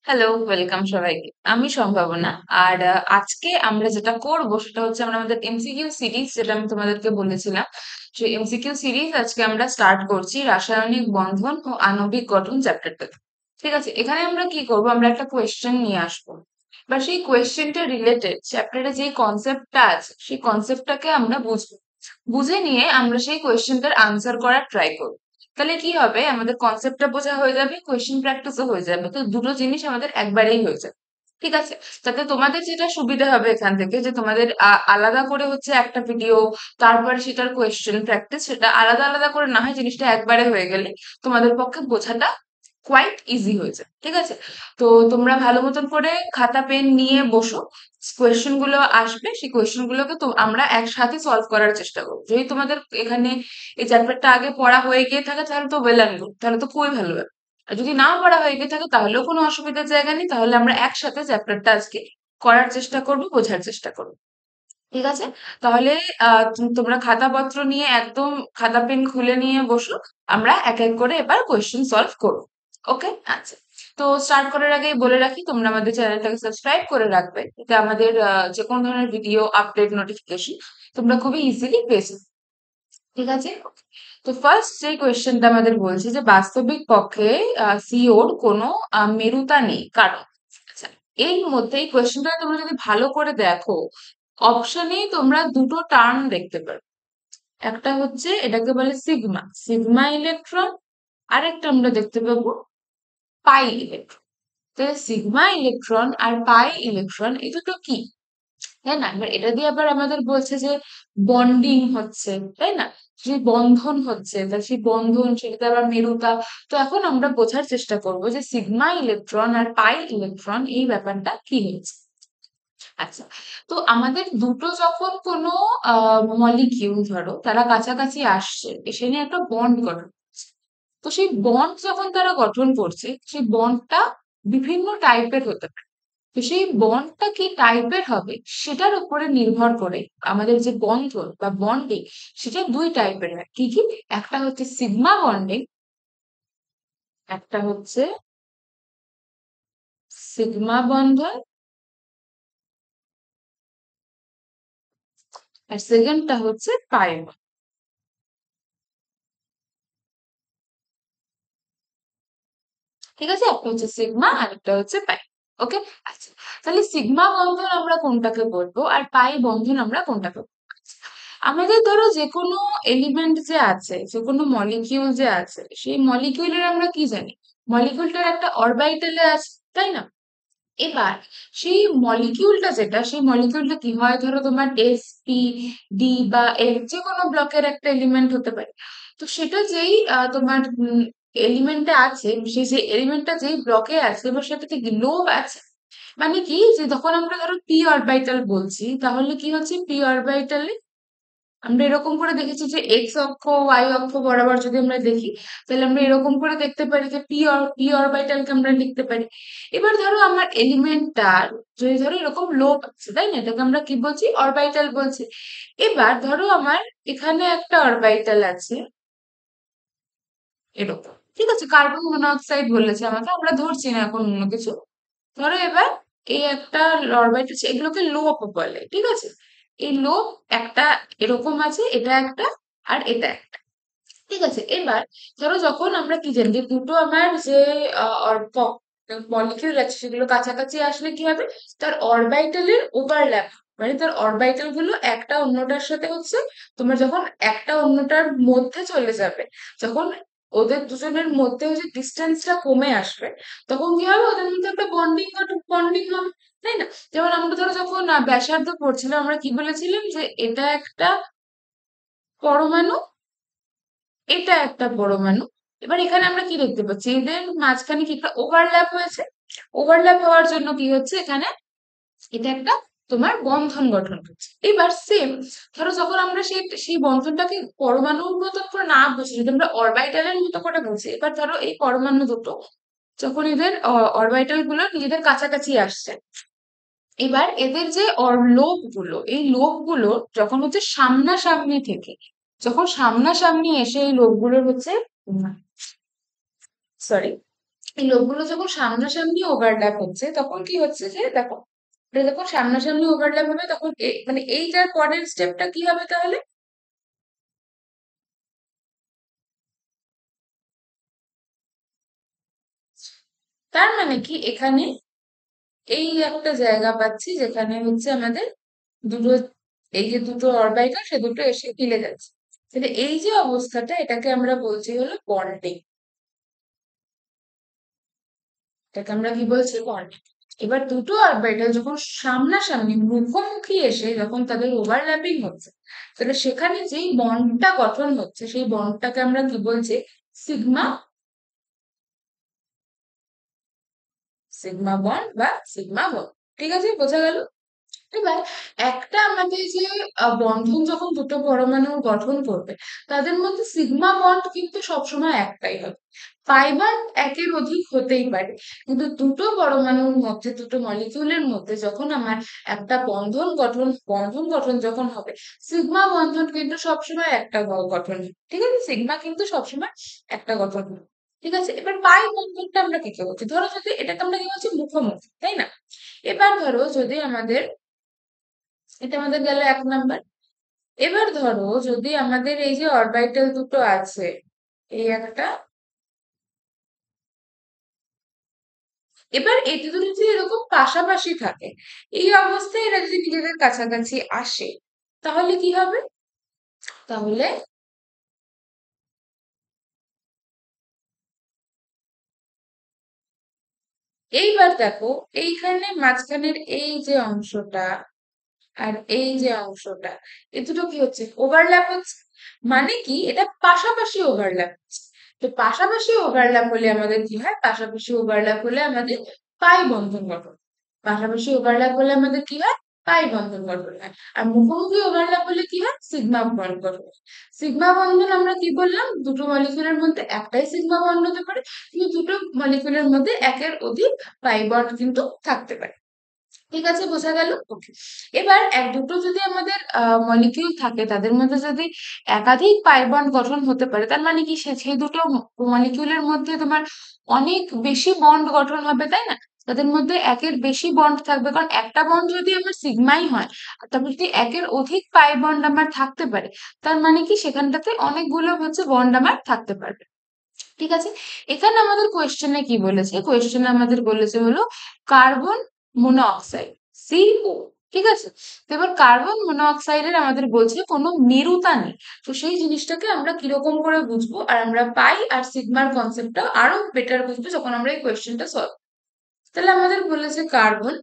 Hello, welcome সবাইকে। আমি সম্ভাবনা। আর আজকে আমরা যেটা করব সেটা হচ্ছে আমরা আমাদের এমসিকিউ সিরিজ, যেটা আমি তোমাদেরকে বলেছিলাম, সেই এমসিকিউ সিরিজ আজকে আমরা স্টার্ট করছি রাসায়নিক বন্ধন ও আণবিক গঠন চ্যাপ্টারটা। ঠিক আছে, এখানে আমরা কি করব, আমরা একটা কোয়েশ্চেন নিয়ে আসবো, বা সেই কোয়েশ্চেনটা রিলেটেড চ্যাপ্টারে যে কনসেপ্টটা আছে সেই কনসেপ্টটাকে আমরা বুঝবো। বুঝে নিয়ে আমরা সেই কোয়েশ্চেনটার আনসার করার ট্রাই করব। তাহলে কি হবে, আমাদের কনসেপ্টটা বোঝা হয়ে যাবে, কোয়েশ্চেন প্র্যাকটিসও হয়ে যাবে, তো দুটো জিনিস আমাদের একবারেই হয়ে যাবে। ঠিক আছে, তাতে তোমাদের যেটা সুবিধা হবে এখান থেকে, যে তোমাদের আলাদা করে হচ্ছে একটা ভিডিও, তারপরে সেটার কোয়েশ্চেন প্র্যাকটিস, সেটা আলাদা আলাদা করে না হয়, জিনিসটা একবারে হয়ে গেলে তোমাদের পক্ষে বোঝাটা কোয়াইট ইজি হয়ে যায়। ঠিক আছে, তো তোমরা ভালো মতন করে খাতা পেন নিয়ে বসো। কোয়েশ্চেন গুলো আসবে, সেই কোয়েশ্চেন গুলোকে তো আমরা একসাথে সলভ করার চেষ্টা করবো। যদি তোমাদের এখানে এই চ্যাপ্টারটা আগে পড়া হয়ে গিয়ে থাকে তাহলে তো ওয়েল অ্যান্ড গুড, তাহলে তো খুবই ভালো হবে। আর যদি নাও পড়া হয়ে গিয়ে থাকে তাহলেও কোনো অসুবিধার জায়গা নেই, তাহলে আমরা একসাথে চ্যাপ্টারটা আজকে করার চেষ্টা করব, বোঝার চেষ্টা করবো। ঠিক আছে, তাহলে তোমরা খাতাপত্র নিয়ে একদম খাতা পেন খুলে নিয়ে বসো। আমরা এক এক করে এবার কোয়েশ্চেন সলভ করবো। ওকে, আচ্ছা। তো স্টার্ট করার আগেই বলে রাখি, তোমরা আমাদের চ্যানেলটাকে সাবস্ক্রাইব করে রাখবে, এতে আমাদের যে কোনো ধরনের ভিডিও আপডেট নোটিফিকেশন তোমরা খুবই ইজিলি পেয়ে যাবে। ঠিক আছে, তো ফার্স্ট যে কোয়েশ্চেনটা আমাদের বলছে যে বাস্তবিক পক্ষে সিওর কোনো মেরুতা নেই, কারণ আচ্ছা, এর মধ্যে এই কোয়েশ্চেনটা তোমরা যদি ভালো করে দেখো, অপশনে তোমরা দুটো টার্ম দেখতে পারো। একটা হচ্ছে এটাকে বলে সিগমা, সিগমা ইলেকট্রন। আরেকটা আমরা দেখতে পাবো পাই ইলেকট্রন। তো সিগমা ইলেকট্রন আর পাই ইলেকট্রন এই দুটো কি, তাই না? এবার এটা দিয়ে আবার আমাদের বলছে যে বন্ডিং হচ্ছে, তাই না? সেই বন্ধন হচ্ছে, তা সেই বন্ধন সেটাতে আবার মেরুতা। তো এখন আমরা বোঝার চেষ্টা করব যে সিগমা ইলেকট্রন আর পাই ইলেকট্রন এই ব্যাপারটা কি হচ্ছে। আচ্ছা, তো আমাদের দুটো যখন কোনো মলিকিউল ধরো তারা কাছাকাছি আসছে, এসে নিয়ে একটা বন্ড গঠন করছে, তো সেই বন্ড যখন তারা গঠন করছে, সেই বন্ডটা বিভিন্ন টাইপের হতে পারে। তো সেই বন্ডটা কি টাইপের হবে সেটার উপরে নির্ভর করে আমাদের যে বন্ধন বা বন্ডিং, সেটা দুই টাইপের হয়। কি কি? একটা হচ্ছে সিগমা বন্ডিং, একটা হচ্ছে সিগমা বন্ধন, আর সেকেন্ডটা হচ্ছে পাই বন্ধন। ঠিক আছে, একটা হচ্ছে সিগমা আর একটা হচ্ছে পাই। ওকে, আচ্ছা। তাহলে সিগমা বন্ধন আমরা কোনটাকে বলবো আর পাই বন্ধন আমরা কোনটাকে বলবো? আচ্ছা, আমাদের ধরো যে কোনো এলিমেন্ট যে আছে, যে কোনো মলিকিউল যে আছে, সেই মলিকিউলের আমরা কি জানি? মলিকিউলটার একটা অরবিটালে আছে, তাই না? এবার সেই মলিকিউলটা যেটা, সেই মলিকিউলটা কি হয়, ধরো তোমার এস, পি, ডি বা এফ যে কোনো ব্লকের একটা এলিমেন্ট হতে পারে। তো সেটা যেই তোমার এলিমেন্টে আছে, সেই যে এলিমেন্টটা যেই ব্লকে আছে বা সেটাতে কি লোব আছে, মানে কি, যে যখন আমরা ধরো পি অরবিটাল বলছি, তাহলে কি হচ্ছে পি অরবিটালে আমরা এরকম করে দেখেছি যে এক্স অক্ষ ওয়াই অক্ষ বরাবর যদি আমরা দেখি, তাহলে আমরা এরকম করে দেখতে পারি যে পি অরবিটালকে আমরা লিখতে পারি। এবার ধরো আমার এলিমেন্টটার যদি ধরো এরকম লোব আছে, তাই না, এটাকে আমরা কি বলছি, অরবিটাল বলছি। এবার ধরো আমার এখানে একটা অরবিটাল আছে এরকম, ঠিক আছে, কার্বন মনোঅক্সাইড বলেছে আমাকে, আমরা ধরছি না এখন অন্য কিছু। ধরো এবার এই একটা অরবিটাল আছে, এগুলোকে লোব বলে, ঠিক আছে। এই লোব একটা এরকম আছে, এটা একটা আর এটা একটা। ঠিক আছে, এবার ধরো যখন আমরা কি জানি যে দুটো আমার যে মলিকিউল আছে সেগুলো কাছাকাছি আসলে কি হবে, তার অরবিটালের ওভারল্যাপ, মানে তার অরবিটাল গুলো একটা অন্যটার সাথে হচ্ছে, তোমার যখন একটা অন্যটার মধ্যে চলে যাবে, যখন ওদের দুজনের মধ্যে যে ডিস্টেন্সটা কমে আসবে, তখন কি হবে, ওদের মধ্যে একটা বন্ডিং হবে, তাই না? যেমন আমরা ধরো যখন ব্যাসার্ধ পড়ছিলাম, আমরা কি বলেছিলাম যে এটা একটা পরমাণু, এটা একটা পরমাণু। এবার এখানে আমরা কি দেখতে পাচ্ছি, এদের মাঝখানে কি একটা ওভারল্যাপ হয়েছে। ওভারল্যাপ হওয়ার জন্য কি হচ্ছে এখানে, এটা একটা তোমার বন্ধন গঠন করছে। এবার সেম, ধরো যখন আমরা সেই সেই বন্ধনটাকে পরমাণুর মতো করে না বুঝি, যদি আমরা অরবিটালের মতো করে বুঝি, এবার ধরো এই পরমাণু দুটো যখন এদের অরবিটাল গুলো নিজেদের কাছাকাছি আসছে, এবার এদের যে লোব গুলো, এই লোব গুলো যখন হচ্ছে সামনাসামনি থেকে, যখন সামনাসামনি এসে এই লোব গুলোর হচ্ছে, সরি, এই লোকগুলো যখন সামনাসামনি ওভারল্যাপ হচ্ছে তখন কি হচ্ছে যে দেখো, এটা যখন সামনাসামনি ওভারল্যাপ হবে তখন মানে এইটার পরের স্টেপটা কি হবে তাহলে? তার মানে কি এখানে এই একটা জায়গা পাচ্ছি যেখানে হচ্ছে আমাদের দুটো, এই যে দুটো অরবিটাল সে দুটো এসে মিলে যাচ্ছে। তাহলে এই যে অবস্থাটা এটাকে আমরা বলছি হলো বন্ডিং। এটাকে আমরা কি বলছি? বন্ডিং। এবার দুটো অরবিটাল যখন সামনাসামনি মুখোমুখি এসে যখন তাদের ওভারল্যাপিং হচ্ছে, তাহলে সেখানে যেই বন্ডটা গঠন হচ্ছে সেই বন্ডটাকে আমরা কি বলছি? সিগমা, সিগমা বন্ড বা সিগমা বন্ড। ঠিক আছে, বোঝা গেল? এবার একটা আমাদের যে বন্ধন যখন দুটো পরমাণু গঠন করবে তাদের মধ্যে সিগমা বন্ড কিন্তু সবসময় একটাই হবে। পাই বন্ড একের অধিক হতেই পারে, কিন্তু দুটো পরমাণুর মধ্যে, দুটো মলিকিউলের মধ্যে যখন আমার একটা বন্ধন গঠন যখন হবে, সিগমা বন্ধন কিন্তু সবসময় একটা গঠন হবে। ঠিক আছে, সিগমা কিন্তু সবসময় একটা গঠন হবে। ঠিক আছে, এবার পাই বন্ধনটা আমরা কি কে বলছি? ধরো যদি এটাকে আমরা কি বলছি? মুখোমুখি, তাই না? এবার ধরো যদি আমাদের, এটা আমাদের গেল 1 নাম্বার। এবার ধরো যদি আমাদের এই যে অরবিটাল দুটো আছে, এই একটা, এবার এই দুটো যদি এরকম পাশাপাশি থাকে, এই অবস্থায় এরা যদি নিজেদের কাছাকাছি আসে, তাহলে কি হবে? তাহলে এইবার দেখো, এইখানে মাঝখানের এই যে অংশটা আর এই যে অংশটা, এ দুটো কি হচ্ছে? ওভারল্যাপ হচ্ছে। মানে কি, এটা পাশাপাশি ওভারল্যাপ হচ্ছে। তো পাশাপাশি ওভারল্যাপ হলে আমাদের কি হয়? পাশাপাশি ওভারল্যাপ হলে আমাদের পাই বন্ধন গঠন। পাশাপাশি ওভারল্যাপ হলে আমাদের কি হয়? পাই বন্ধন গঠন হয়। আর মুখোমুখি ওভারল্যাপ হলে কি হয়? সিগমা বন্ড গঠন হয়। সিগমা বন্ধন আমরা কি বললাম? দুটো মলিকিউলের মধ্যে একটাই সিগমা বন্ড হতে পারে, কিন্তু দুটো মলিকিউলের মধ্যে একের অধিক পাই বন্ড কিন্তু থাকতে পারে। ঠিক আছে, বোঝা গেল? ওকে। এবার এক দুটো যদি আমাদের মলিকিউল থাকে তাদের মধ্যে যদি একাধিক পাই বন্ড গঠন হতে পারে, তার মানে কি সেই দুটো মলিকিউলের মধ্যে তোমার অনেক বেশি বন্ড গঠন হবে, তাই না? তাদের মধ্যে একের বেশি বন্ড থাকবে, কারণ একটা বন্ড যদি আমার সিগমাই হয়, আর তারপর যদি একের অধিক পাই বন্ড আমার থাকতে পারে, তার মানে কি সেখানটাতে অনেকগুলো হচ্ছে বন্ড আমার থাকতে পারবে। ঠিক আছে, এখানে আমাদের কোয়েশ্চেনে কি বলেছে? কোয়েশ্চেনে আমাদের বলেছে হলো কার্বন মনোঅক্সাইড, সিও। ঠিক আছে, তো এবার কার্বন মনোঅক্সাইডের আমাদের বলছে কোনো মেরুতা নেই। তো সেই জিনিসটাকে আমরা কিরকম করে বুঝবো, আর আমরা পাই আর সিগমার কনসেপ্টটা আরো বেটার বুঝবো যখন আমরা এই কোয়েশ্চেনটা সলভ। তাহলে আমাদের বলেছে কার্বন,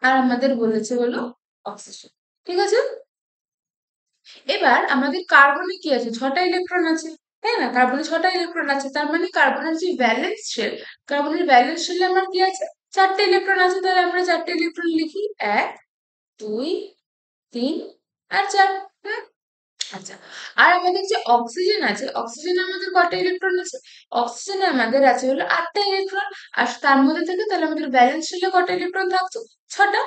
আর আমাদের বলেছে হলো অক্সিজেন। ঠিক আছে, এবার আমাদের কার্বনে কি আছে? 6টা ইলেকট্রন আছে, তাই না? কার্বনে 6টা ইলেকট্রন আছে, তার মানে কার্বনের যে ভ্যালেন্স শেল, কার্বনের ভ্যালেন্স শেলে আমার কি আছে? 4টে ইলেকট্রন আছে। তাহলে আমরা 4টে ইলেকট্রন লিখি, 1, 2, 3 আর 4। হুম, আচ্ছা। আর আমাদের যে অক্সিজেন আছে, অক্সিজেনে আমাদের কটা ইলেকট্রন আছে? অক্সিজেনে আমাদের আছে হলো 8টা ইলেকট্রন। আর তার মধ্যে থেকে তাহলে আমাদের ব্যালেন্স শেলে কটা ইলেকট্রন থাকছে? 6টা।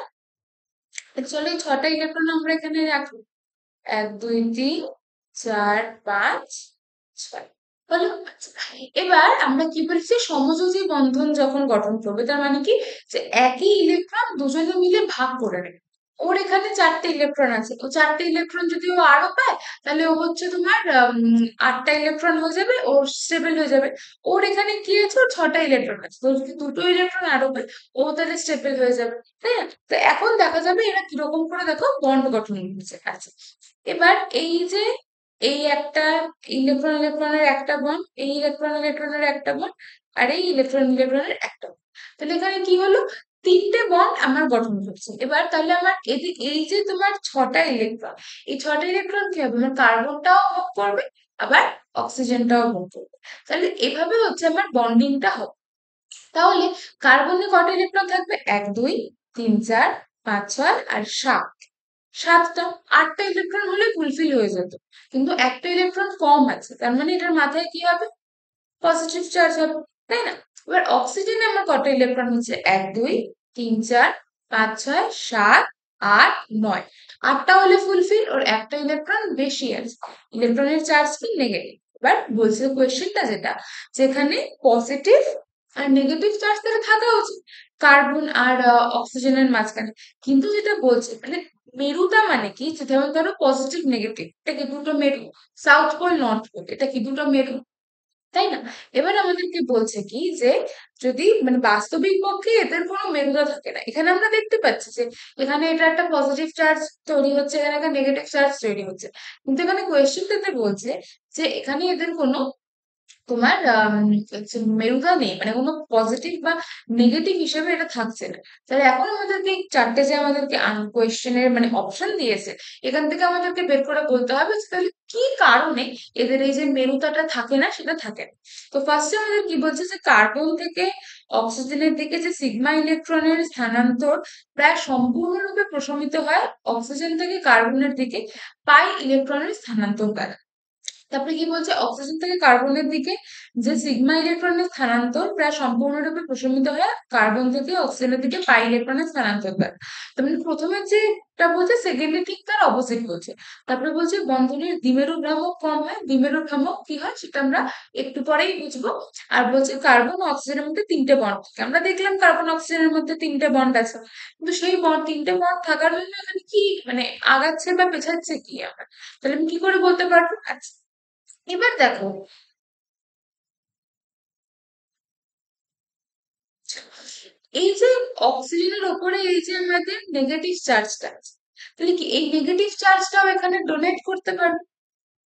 চলো এই 6টা ইলেকট্রন আমরা এখানে রাখি, 1, 2, 3, 4, 5, 6 হলো। আচ্ছা, এবার আমরা কি বলেছি? সমযোজী বন্ধন যখন গঠন করবে তার মানে কি, যে একই ইলেকট্রন দুজনে মিলে ভাগ করে নেবে। ওর এখানে 4টে ইলেকট্রন আছে, ও 4টে ইলেকট্রন যদি ও আরো পায়, তাহলে ও হচ্ছে তোমার 8টা ইলেকট্রন হয়ে যাবে, ও স্টেবল হয়ে যাবে। ওর এখানে কি আছে? ওর 6টা ইলেকট্রন আছে, তো যদি দুটো ইলেকট্রন আরো পায়, ও তাহলে স্টেবল হয়ে যাবে, তাই না? তো এখন দেখা যাবে এরা কিরকম করে দেখো বন্ড গঠন করছে। আচ্ছা, এবার এই যে এই একটা ইলেকট্রনের একটা বন্ড, এই ইলেকট্রনের একটা বন্ড, আর এই ইলেকট্রনের একটা বন্ড, তাহলে এখানে কি হলো? 3টে বন্ড আমার গঠন করছে। এবার তাহলে আমার এই যে তোমার 6টা ইলেকট্রন, এই 6টা ইলেকট্রন কি হবে? আমার কার্বনটাও ভোগ করবে, আবার অক্সিজেনটাও ভোগ করবে। তাহলে এভাবে হচ্ছে আমার বন্ডিংটা হবে। তাহলে কার্বনে কটা ইলেকট্রন থাকবে? 1, 2, 3, 4, 5, 6 আর 7। 7টা। 8টা ইলেকট্রন হলে ফুলফিল হয়ে যেত, কিন্তু একটা ইলেকট্রন কম আছে, তার মানে এটার মাথায় কি হবে? পজিটিভ চার্জ হবে, তাই না? এবার অক্সিজেনে আমার কটা ইলেকট্রন হচ্ছে? 1, 2, 3, 4, 5, 6, 7, 8, 9। 8টা হলে ফুলফিল, ওর একটা ইলেকট্রন বেশি আছে, ইলেকট্রনের চার্জ কি? নেগেটিভ। এবার বলছে কোয়েশ্চেনটা যেটা, যেখানে পজিটিভ আর নেগেটিভ চার্জ তাহলে থাকা উচিত কার্বন আর অক্সিজেনের মাঝখানে। কিন্তু যেটা বলছে মানে মেরুতা মানে কি, যে যেমন ধরো পজিটিভ নেগেটিভ, এটা কি দুটো মেরু? সাউথ পোল নর্থ পোল, এটা কি দুটো মেরু? তাই না? এবার আমাদেরকে বলছে কি যে যদি মানে বাস্তবিক পক্ষে এদের কোনো মেরুতা থাকে না, এখানে আমরা দেখতে পাচ্ছি যে এখানে এটা একটা পজিটিভ চার্জ তৈরি হচ্ছে, এখানে একটা নেগেটিভ চার্জ তৈরি হচ্ছে, কিন্তু এখানে কোয়েশ্চেনটাতে বলছে যে এখানে এদের কোনো তোমার হচ্ছে মেরুদা নেই, মানে কোনো পজিটিভ বা নেগেটিভ হিসেবে এটা থাকছে না। তাহলে এখন আমাদেরকে এই চারটে যে আমাদেরকে কোয়েশ্চেনের মানে অপশন দিয়েছে, এখান থেকে আমাদেরকে বের করে বলতে হবে যে তাহলে কি কারণে এদের এই যে মেরুতাটা থাকে না, সেটা থাকে না। তো ফার্স্টে আমাদের কি বলছে যে কার্বন থেকে অক্সিজেনের দিকে যে সিগমা ইলেকট্রনের স্থানান্তর প্রায় সম্পূর্ণরূপে প্রশমিত হয় অক্সিজেন থেকে কার্বনের দিকে পাই ইলেকট্রনের স্থানান্তর দ্বারা। তারপরে কি বলছে, অক্সিজেন থেকে কার্বনের দিকে যে সিগমা ইলেকট্রনের স্থানান্তর প্রায় সম্পূর্ণরূপে প্রশমিত হয়ে কার্বন থেকে অক্সিজেনের দিকে পাই ইলেকট্রনের স্থানান্তর দেয়। তার মানে প্রথমে যেটা বলছে সেকেন্ডে ঠিক তার অপোজিট বলছে। তারপরে বলছে বন্ধনের দ্বিমেরু ভ্রামক কম হয়, দ্বিমেরু ভ্রামক কি হয় সেটা আমরা একটু পরেই বুঝবো। আর বলছে কার্বন ও অক্সিজেনের মধ্যে তিনটে বন্ড থাকে, আমরা দেখলাম কার্বন অক্সিজেনের মধ্যে তিনটে বন্ড আছে, কিন্তু সেই বন্ড তিনটে বন্ড থাকার জন্য এখানে কি মানে আগাচ্ছে বা পেছাচ্ছে কি আমরা, তাহলে আমি কি করে বলতে পারবো? আচ্ছা, এবার দেখো, এই যে অক্সিজেনের ওপরে এই যে আমাদের নেগেটিভ চার্জটা আছে, তাহলে কি এই নেগেটিভ চার্জটাও এখানে ডোনেট করতে পারবে?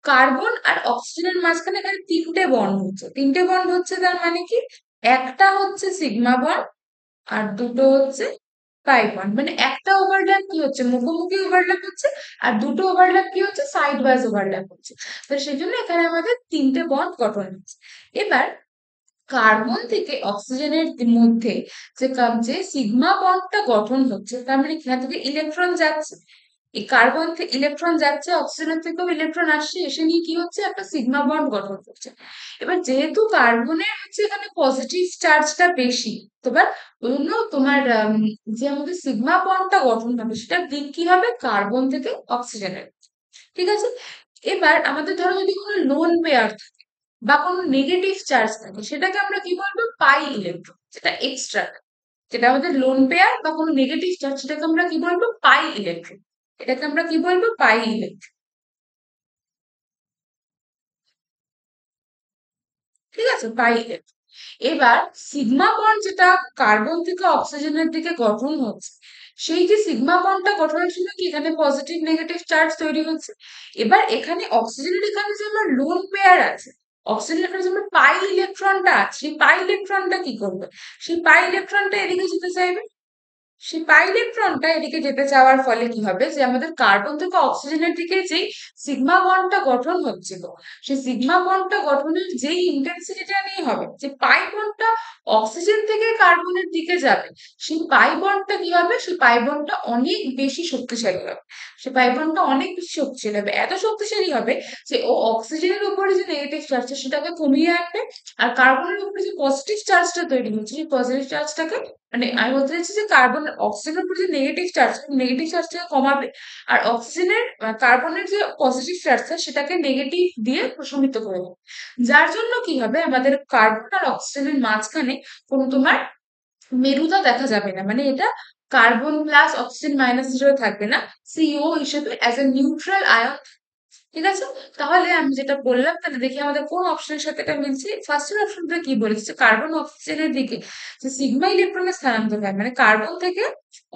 কার্বন আর অক্সিজেনের মাঝখানে এখানে তিনটে বন্ড হচ্ছে, তিনটে বন্ড হচ্ছে তার মানে কি একটা হচ্ছে সিগমা বন্ড আর দুটো হচ্ছে পাই বন্ড। মানে একটা ওভারল্যাপ কি হচ্ছে, মুখোমুখি ওভারল্যাপ হচ্ছে, আর দুটো ওভারল্যাপ কি হচ্ছে, সাইড ওয়াইজ ওভারল্যাপ হচ্ছে। তো সেই জন্য এখানে আমাদের তিনটে বন্ড গঠন হচ্ছে। এবার কার্বন থেকে অক্সিজেনের মধ্যে যে সিগমা বন্ডটা গঠন হচ্ছে, তার মানে এখান থেকে ইলেকট্রন যাচ্ছে, এই কার্বন থেকে ইলেকট্রন যাচ্ছে, অক্সিজেনের থেকেও ইলেকট্রন আসছে, এসে নিয়ে কি হচ্ছে একটা সিগমা বন্ড গঠন করছে। এবার যেহেতু কার্বনের হচ্ছে এখানে পজিটিভ চার্জটা বেশি, তোমার ওই জন্য তোমার যে আমাদের সিগমা বন্ডটা গঠন হবে সেটার দিক কি হবে কার্বন থেকে অক্সিজেনের। ঠিক আছে? এবার আমাদের ধরো যদি কোনো লোন পেয়ার বা কোনো নেগেটিভ চার্জ থাকে, সেটাকে আমরা কি বলবো, পাই ইলেকট্রন, যেটা এক্সট্রা, যেটা আমাদের লোন পেয়ার বা কোনো নেগেটিভ চার্জ, সেটাকে আমরা কি বলবো, পাই ইলেকট্রন। এটাকে আমরা কি বলবো, পাই ইলেকট্রন। ঠিক আছে, পাই ইলেকট্রন। এবার সিগমা বন্ড যেটা কার্বন থেকে অক্সিজেনের দিকে গঠন হচ্ছে, সেই যে সিগমা বন্ডটা গঠনের জন্য কি এখানে পজিটিভ নেগেটিভ চার্জ তৈরি হচ্ছে। এবার এখানে অক্সিজেনের এখানে যে আমার লোন পেয়ার আছে, অক্সিজেনের এখানে যে আমার পাই ইলেকট্রনটা আছে, সেই পাই ইলেকট্রনটা কি করবে, সেই পাই ইলেকট্রনটা এদিকে যেতে চাইবে। সেই পাই ইলেকট্রনটা এদিকে যেতে চাওয়ার ফলে কি হবে, যে আমাদের কার্বন থেকে অক্সিজেনের দিকে যে সিগমা বন্ডটা গঠন হচ্ছিল, সেই সিগমা বন্ডটা গঠনের যেই ইন্টেন্সিটিটা নিয়ে হবে, যে পাই বন্ডটা অক্সিজেন থেকে কার্বনের দিকে যাবে, সেই পাই বন্ডটা কি হবে, সেই পাই বন্ডটা অনেক বেশি শক্তিশালী হবে। সেই পাই বন্ডটা অনেক বেশি শক্তিশালী হবে, এত শক্তিশালী হবে যে ও অক্সিজেনের উপরে যে নেগেটিভ চার্জটা সেটাকে কমিয়ে আনবে, আর কার্বনের উপরে যে পজিটিভ চার্জটা তৈরি হচ্ছে সেই পজিটিভ চার্জটাকে মানে আমি বলতে চাইছি যে কার্বন অক্সিজেনের উপর যে নেগেটিভ চার্জ, নেগেটিভ চার্জটাকে কমাবে, আর অক্সিজেনের কার্বনের যে পজিটিভ চার্জটা সেটাকে নেগেটিভ দিয়ে প্রশমিত করে দেবে। যার জন্য কি হবে, আমাদের কার্বন আর অক্সিজেনের মাঝখানে কোনো তোমার মেরুতা দেখা যাবে না, মানে এটা কার্বন প্লাস অক্সিজেন মাইনাস হিসেবে থাকবে না, সিও হিসেবে অ্যাজ এ নিউট্রাল আয়ন। ঠিক আছে? তাহলে আমি যেটা বললাম, তাহলে দেখি আমাদের কোন অপশনের সাথে এটা মিলছে। ফার্স্টের অপশনটা কি বলেছে, কার্বন অক্সিজেনের দিকে যে সিগমা ইলেকট্রনের স্থানান্তর হয়, মানে কার্বন থেকে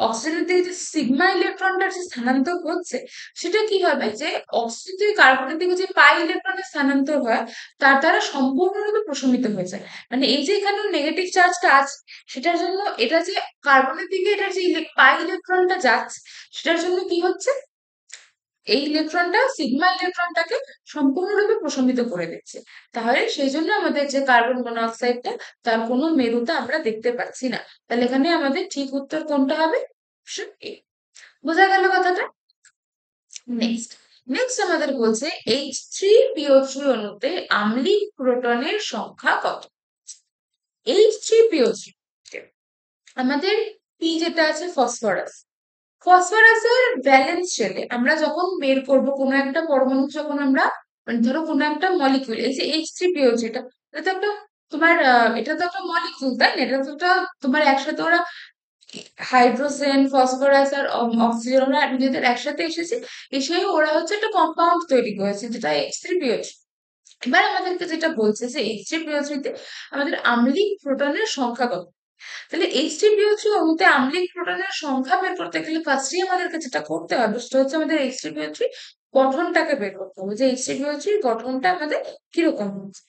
অক্সিজেনের দিকে যে সিগমা ইলেকট্রনটার যে স্থানান্তর হচ্ছে, সেটা কি হবে, যে অক্সিজেন থেকে কার্বনের দিকে যে পাই ইলেকট্রনের স্থানান্তর হয়, তার দ্বারা সম্পূর্ণরূপে প্রশমিত হয়ে যায়। মানে এই যে এখানে নেগেটিভ চার্জটা আছে, সেটার জন্য এটা যে কার্বনের দিকে এটা যে পাই ইলেকট্রনটা যাচ্ছে, সেটার জন্য কি হচ্ছে, এই ইলেকট্রনটা সিগমা ইলেকট্রনটাকে সম্পূর্ণরূপে প্রশমিত করে দিচ্ছে। তাহলে সেই জন্য আমাদের যে কার্বন মনোঅক্সাইডটা, তার কোনো মেরুতা আমরা দেখতে পাচ্ছি না। তাহলে এখানে আমাদের ঠিক উত্তর কোনটা হবে, অপশন এ। বোঝা গেল কথাটা? নেক্সট, নেক্সট আমাদের বলছে H3PO3 অণুতে আম্লিক প্রোটনের সংখ্যা কত। H3PO3 আমাদের পি যেটা আছে ফসফরাস, ফসফরাসের ভ্যালেন্স শেলে আমরা যখন বের করব কোনো একটা পরমাণু, যখন আমরা মানে ধরো কোনো একটা মলিকিউল, এই যে H3PO যেটা, এটা তো একটা তোমার এটা তো একটা মলিকিউল, তাই না? এটা তো একটা তোমার একসাথে ওরা হাইড্রোজেন, ফসফরাস আর অক্সিজেন ওরা নিজেদের একসাথে এসেছে, এসে ওরা হচ্ছে একটা কম্পাউন্ড তৈরি করেছে যেটা H3PO3। এবার আমাদেরকে যেটা বলছে যে H3PO3 তে আমাদের আম্লিক প্রোটনের সংখ্যা কত। তাহলে H3PO3 অণুতে আম্লিক প্রোটনের সংখ্যা বের করতে গেলে ফার্স্টেই আমাদেরকে যেটা করতে হবে সেটা হচ্ছে আমাদের H3PO3 গঠনটাকে বের করতে হবে, যে H3PO3 গঠনটা আমাদের কিরকম হচ্ছে।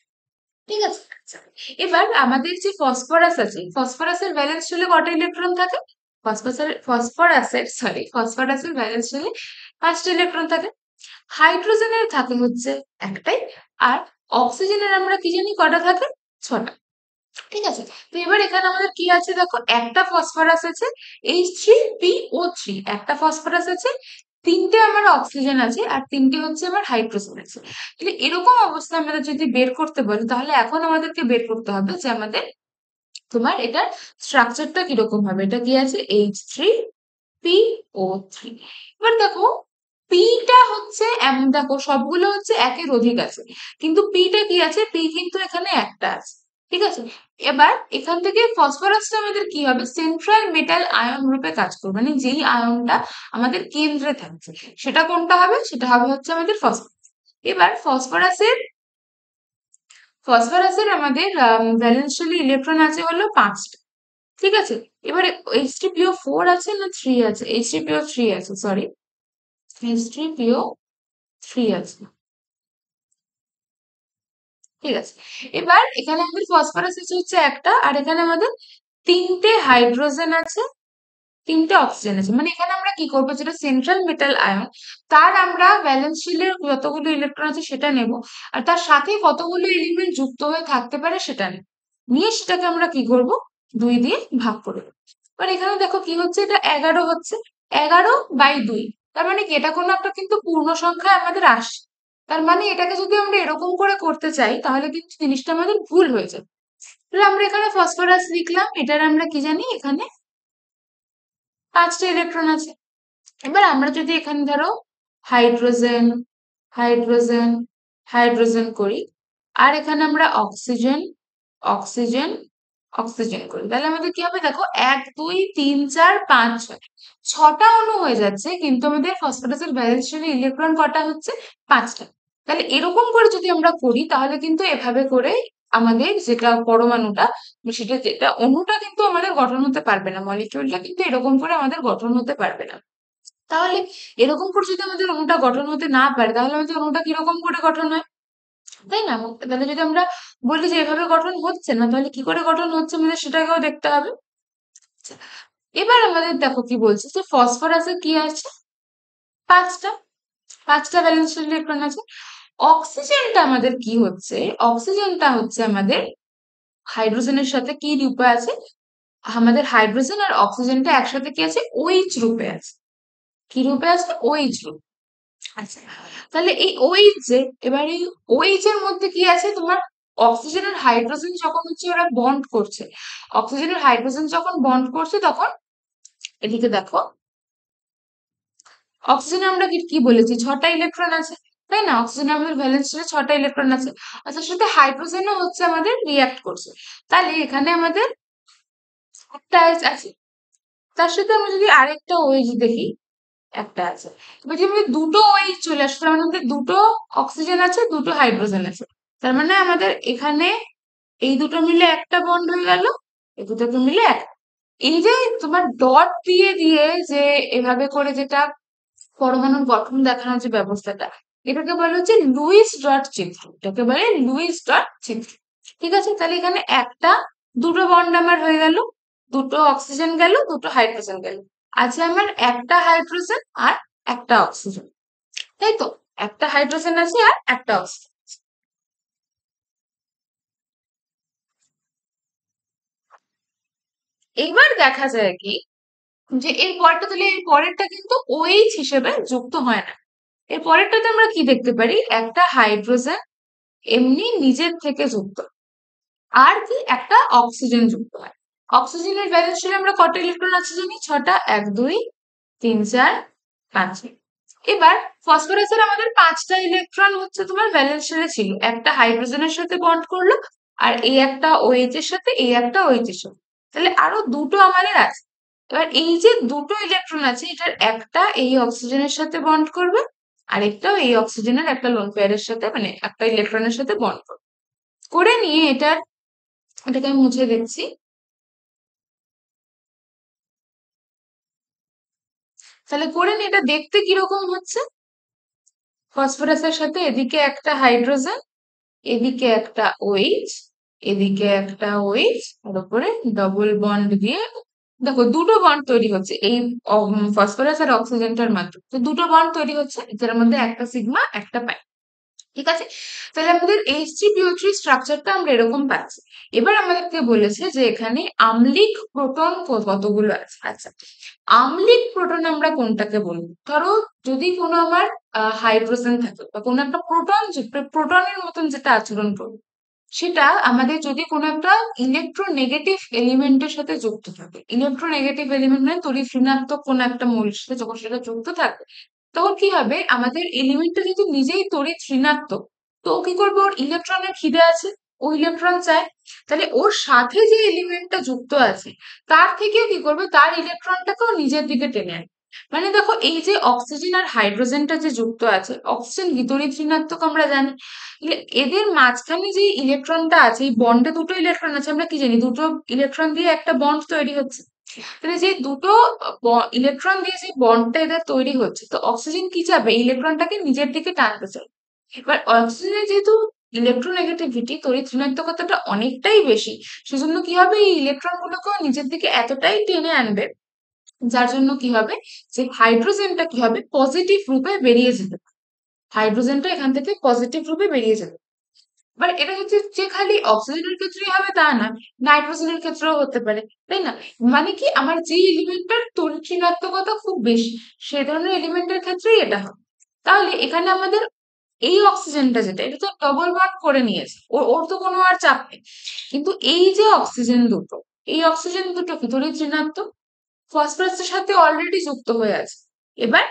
ঠিক আছে, আচ্ছা। এবার আমাদের যে ফসফরাস আছে, ফসফরাসের ভ্যালেন্স শেলে কটা ইলেকট্রন থাকে? ফসফরাসের ভ্যালেন্স শেলে 5টা ইলেকট্রন থাকে। হাইড্রোজেনের থাকে হচ্ছে একটাই। আর অক্সিজেনের আমরা কি জানি কটা থাকে? 6টা। ঠিক আছে, তো এবার এখানে আমাদের কি আছে দেখো, একটা ফসফরাস আছে H3PO3, একটা ফসফরাস আছে, 3টে আমার অক্সিজেন আছে, আর 3টে হচ্ছে আমার হাইড্রোজেন আছে। তাহলে এরকম অবস্থা আমাদের যদি বের করতে বলে, তাহলে এখন আমাদেরকে বের করতে হবে যে আমাদের তোমার এটার স্ট্রাকচারটা কিরকম হবে। এটা কি আছে? H3PO3। এবার দেখো, পিটা হচ্ছে এমন, দেখো সবগুলো হচ্ছে একের অধিক আছে, কিন্তু পিটা কি আছে? পি কিন্তু এখানে একটা আছে। ঠিক আছে, এবার এখান থেকে ফসফরাসটা আমাদের কি হবে? সেন্ট্রাল মেটাল আয়ন রূপে কাজ করবে, মানে যেই আয়নটা আমাদের কেন্দ্রে থাকছে সেটা কোনটা হবে? সেটা হবে হচ্ছে আমাদের ফসফরাস। এবার ফসফরাসের আমাদের ভ্যালেন্সিয়ালি ইলেকট্রন আছে হলো 5টা। ঠিক আছে, এবারে H3PO4 আছে না 3 আছে? H3PO3 আছে, সরি, H3PO3 আছে। ঠিক আছে, এবার এখানে আমাদের ফসফরাস আছে হচ্ছে একটা, আর এখানে আমাদের 3টে হাইড্রোজেন আছে, 3টে অক্সিজেন আছে। মানে এখানে আমরা কি করবো, যেটা সেন্ট্রাল মেটাল আয়ন, তার আমরা ভ্যালেন্স শিলের যতগুলো ইলেকট্রন আছে সেটা নেব, আর তার সাথে কতগুলো এলিমেন্ট যুক্ত হয়ে থাকতে পারে সেটা নেব, নিয়ে সেটাকে আমরা কি করব, 2 দিয়ে ভাগ করে দেবো। এবার এখানে দেখো কি হচ্ছে, এটা 11 হচ্ছে, 11/2। তার মানে কি, এটা কোনো একটা কিন্তু পূর্ণ সংখ্যা আমাদের আসছে। তার মানে এটাকে যদি আমরা এরকম করে করতে চাই তাহলে কিন্তু জিনিসটা আমাদের ভুল হয়ে যাবে। তাহলে আমরা এখানে ফসফরাস লিখলাম, এটার আমরা কি জানি, এখানে 5টা ইলেকট্রন আছে। এবার আমরা যদি এখানে ধরো হাইড্রোজেন, হাইড্রোজেন, হাইড্রোজেন করি, আর এখানে আমরা অক্সিজেন, অক্সিজেন, অক্সিজেন করি, তাহলে আমাদের কি হবে দেখো, 1 2 3 4 5 6, 6টা অণু হয়ে যাচ্ছে, কিন্তু আমাদের ফসফরাসের ভ্যালেন্স শেলে ইলেকট্রন কটা হচ্ছে? 5টা। তাহলে এরকম করে যদি আমরা করি তাহলে কিন্তু এভাবে করে আমাদের যেটা পরমাণুটা, সেটা যেটা অণুটা কিন্তু আমাদের গঠন হতে পারবে না, মলিকিউলটা কিন্তু এরকম করে আমাদের গঠন হতে পারবে না। তাহলে এরকম করে যদি আমাদের অণুটা গঠন হতে না পারে, তাহলে আমাদের অণুটা কিরকম করে গঠন হয়, তাই না? তাহলে যদি আমরা বলি যে এভাবে গঠন হচ্ছে না, তাহলে কি করে গঠন হচ্ছে আমাদের সেটাকেও দেখতে হবে। আচ্ছা, এবার আমাদের দেখো কি বলছে, যে ফসফরাসে কি আছে? 5টা, 5টা ভ্যালেন্স ইলেকট্রন আছে। অক্সিজেনটা আমাদের কি হচ্ছে? অক্সিজেনটা হচ্ছে আমাদের হাইড্রোজেনের সাথে কি রূপে আছে? আমাদের হাইড্রোজেন আর অক্সিজেনটা একসাথে কি আছে? OH রূপে আছে। কি রূপে আছে? OH রূপে। আচ্ছা, তাহলে এই OH যে, এবার এই OH এর মধ্যে কি আছে তোমার? অক্সিজেন আর হাইড্রোজেন যখন হচ্ছে ওরা বন্ড করছে, অক্সিজেন আর হাইড্রোজেন যখন বন্ড করছে তখন এদিকে দেখো, অক্সিজেনে আমরা কি কি বলেছি? 6টা ইলেকট্রন আছে, তাই না? অক্সিজেনে আমাদের ভ্যালেন্স শেলে 6টা ইলেকট্রন আছে। আর তার সাথে হাইড্রোজেনও হচ্ছে আমাদের রিঅ্যাক্ট করছে, তাহলে এখানে আমাদের একটা আছে। তার সাথে আমরা যদি আরেকটা OH দেখি, একটা আছে। এবার যদি আমাদের দুটো OH চলে আসে, তার মানে আমাদের দুটো অক্সিজেন আছে, দুটো হাইড্রোজেন আছে। তার মানে আমাদের এখানে এই দুটো মিলে একটা বন্ড হয়ে গেল, এই দুটোকে মিলে এক। এই যে তোমার ডট দিয়ে দিয়ে যে এভাবে করে যেটা পরমাণুর গঠন দেখানোর যে ব্যবস্থাটা, এটাকে বলা হচ্ছে লুইস ডট চিত্র, এটাকে বলে লুইস ডট চিত্র। ঠিক আছে, তাহলে এখানে একটা, দুটো বন্ড আমার হয়ে গেল, দুটো অক্সিজেন গেল, দুটো হাইড্রোজেন গেল। আছে আমার একটা হাইড্রোজেন আর একটা অক্সিজেন, তাই তো? একটা হাইড্রোজেন আছে আর একটা অক্সিজেন। এবার দেখা যায় কি, যে এর পরটা, তাহলে এর পরেরটা কিন্তু OH হিসেবে যুক্ত হয় না। এর পরেরটাতে আমরা কি দেখতে পারি? একটা হাইড্রোজেন এমনি নিজের থেকে যুক্ত, আর কি একটা অক্সিজেন যুক্ত হয়। অক্সিজেনের ভ্যালেন্স শেলে আমরা কটা ইলেকট্রন আছে জানি? 6টা, 1 2 3 4 5। এবার ফসফরাসের আমাদের 5টা ইলেকট্রন হচ্ছে তোমার ভ্যালেন্স শেলে ছিল, একটা হাইড্রোজেনের সাথে বন্ড করলো, আর এই একটা OH এর সাথে এই একটা OH এর সাথে, তাহলে আরো দুটো আমাদের আছে। এবার এই যে দুটো ইলেকট্রন আছে, এটার একটা এই অক্সিজেনের সাথে বন্ড করবে, আরেকটাও এই অক্সিজেনের একটা লোন পেয়ারের সাথে, মানে একটা ইলেকট্রনের সাথে বন্ড করবে। করে নিয়ে এটাকে আমি মুছে দিচ্ছি। তাহলে করে নিয়ে এটা দেখতে কিরকম হচ্ছে, ফসফরাসের সাথে এদিকে একটা হাইড্রোজেন, এদিকে একটা OH, এদিকে একটা OH, আর উপরে ডবল বন্ড দিয়ে দেখো দুটো বন্ড তৈরি হচ্ছে এই ফসফরাস আর অক্সিজেনটার মাধ্যমে। তো দুটো বন্ড তৈরি হচ্ছে, যার মধ্যে একটা সিগমা একটা পাই। ঠিক আছে, তাহলে আমাদের H3PO3 স্ট্রাকচারটা আমরা এরকম পাচ্ছি। এবার আমাদেরকে বলেছে যে এখানে আম্লিক প্রোটন কতগুলো আছে। আচ্ছা, আম্লিক প্রোটন আমরা কোনটাকে বলবো? ধরো যদি কোনো আমার হাইড্রোজেন থাকে বা কোনো একটা প্রোটন, প্রোটনের মতন যেটা আচরণ করবে, সেটা আমাদের যদি কোনো একটা ইলেকট্রোনেগেটিভ এলিমেন্টের সাথে যুক্ত থাকে, ইলেকট্রোনেগেটিভ এলিমেন্ট মানে তড়িৎ ঋণাত্মক কোনো একটা মৌলের সাথে যখন সেটা যুক্ত থাকে, তখন কি হবে, আমাদের এলিমেন্টটা যেহেতু নিজেই তড়িৎ ঋণাত্মক, তো ও কি করবে, ওর ইলেকট্রনের খিদে আছে, ও ইলেকট্রন চায়, তাহলে ওর সাথে যে এলিমেন্টটা যুক্ত আছে তার থেকেও কি করবে, তার ইলেকট্রনটাকেও নিজের দিকে টেনে আনবে। মানে দেখো এই যে অক্সিজেন আর হাইড্রোজেনটা যে যুক্ত আছে, অক্সিজেন কি তড়িৎ ঋণাত্মক আমরা জানি, এদের মাঝখানে যে ইলেকট্রনটা আছে, এই বন্ডে দুটো ইলেকট্রন আছে, আমরা কি জানি, দুটো ইলেকট্রন দিয়ে একটা বন্ড তৈরি হচ্ছে। তাহলে যে দুটো ইলেকট্রন দিয়ে যে বন্ডটা এদের তৈরি হচ্ছে, তো অক্সিজেন কি চাবে, ইলেকট্রনটাকে নিজের দিকে টানতে চায়। এবার অক্সিজেনের যেহেতু ইলেকট্রোনেগেটিভিটি তড়িৎ ঋণাত্মকতাটা অনেকটাই বেশি, সেজন্য কি হবে, এই ইলেকট্রন গুলোকেও নিজের দিকে এতটাই টেনে আনবে, যার জন্য কি হবে, যে হাইড্রোজেনটা কি হবে, পজিটিভ রূপে বেরিয়ে যেতে পারে। হাইড্রোজেনটা এখান থেকে পজিটিভ রূপে বেরিয়ে যাবে। বাট এটা হচ্ছে যে খালি অক্সিজেনের ক্ষেত্রেই হবে তা না, নাইট্রোজেনের ক্ষেত্রেও হতে পারে, তাই না? মানে কি, আমার যে এলিমেন্টটার তড়িৎ ঋণাত্মকতা খুব বেশি, সে ধরনের এলিমেন্টের ক্ষেত্রেই এটা হবে। তাহলে এখানে আমাদের এই অক্সিজেনটা যেটা, এটা তো ডবল বন্ড করে নিয়েছে, ওর ওর তো কোনো আর চাপ নেই। কিন্তু এই যে অক্সিজেন দুটো, এই অক্সিজেন দুটো কি তড়িৎ ঋণাত্মক, ফসফরাসের সাথে অলরেডি যুক্ত হয়ে আছে। এবার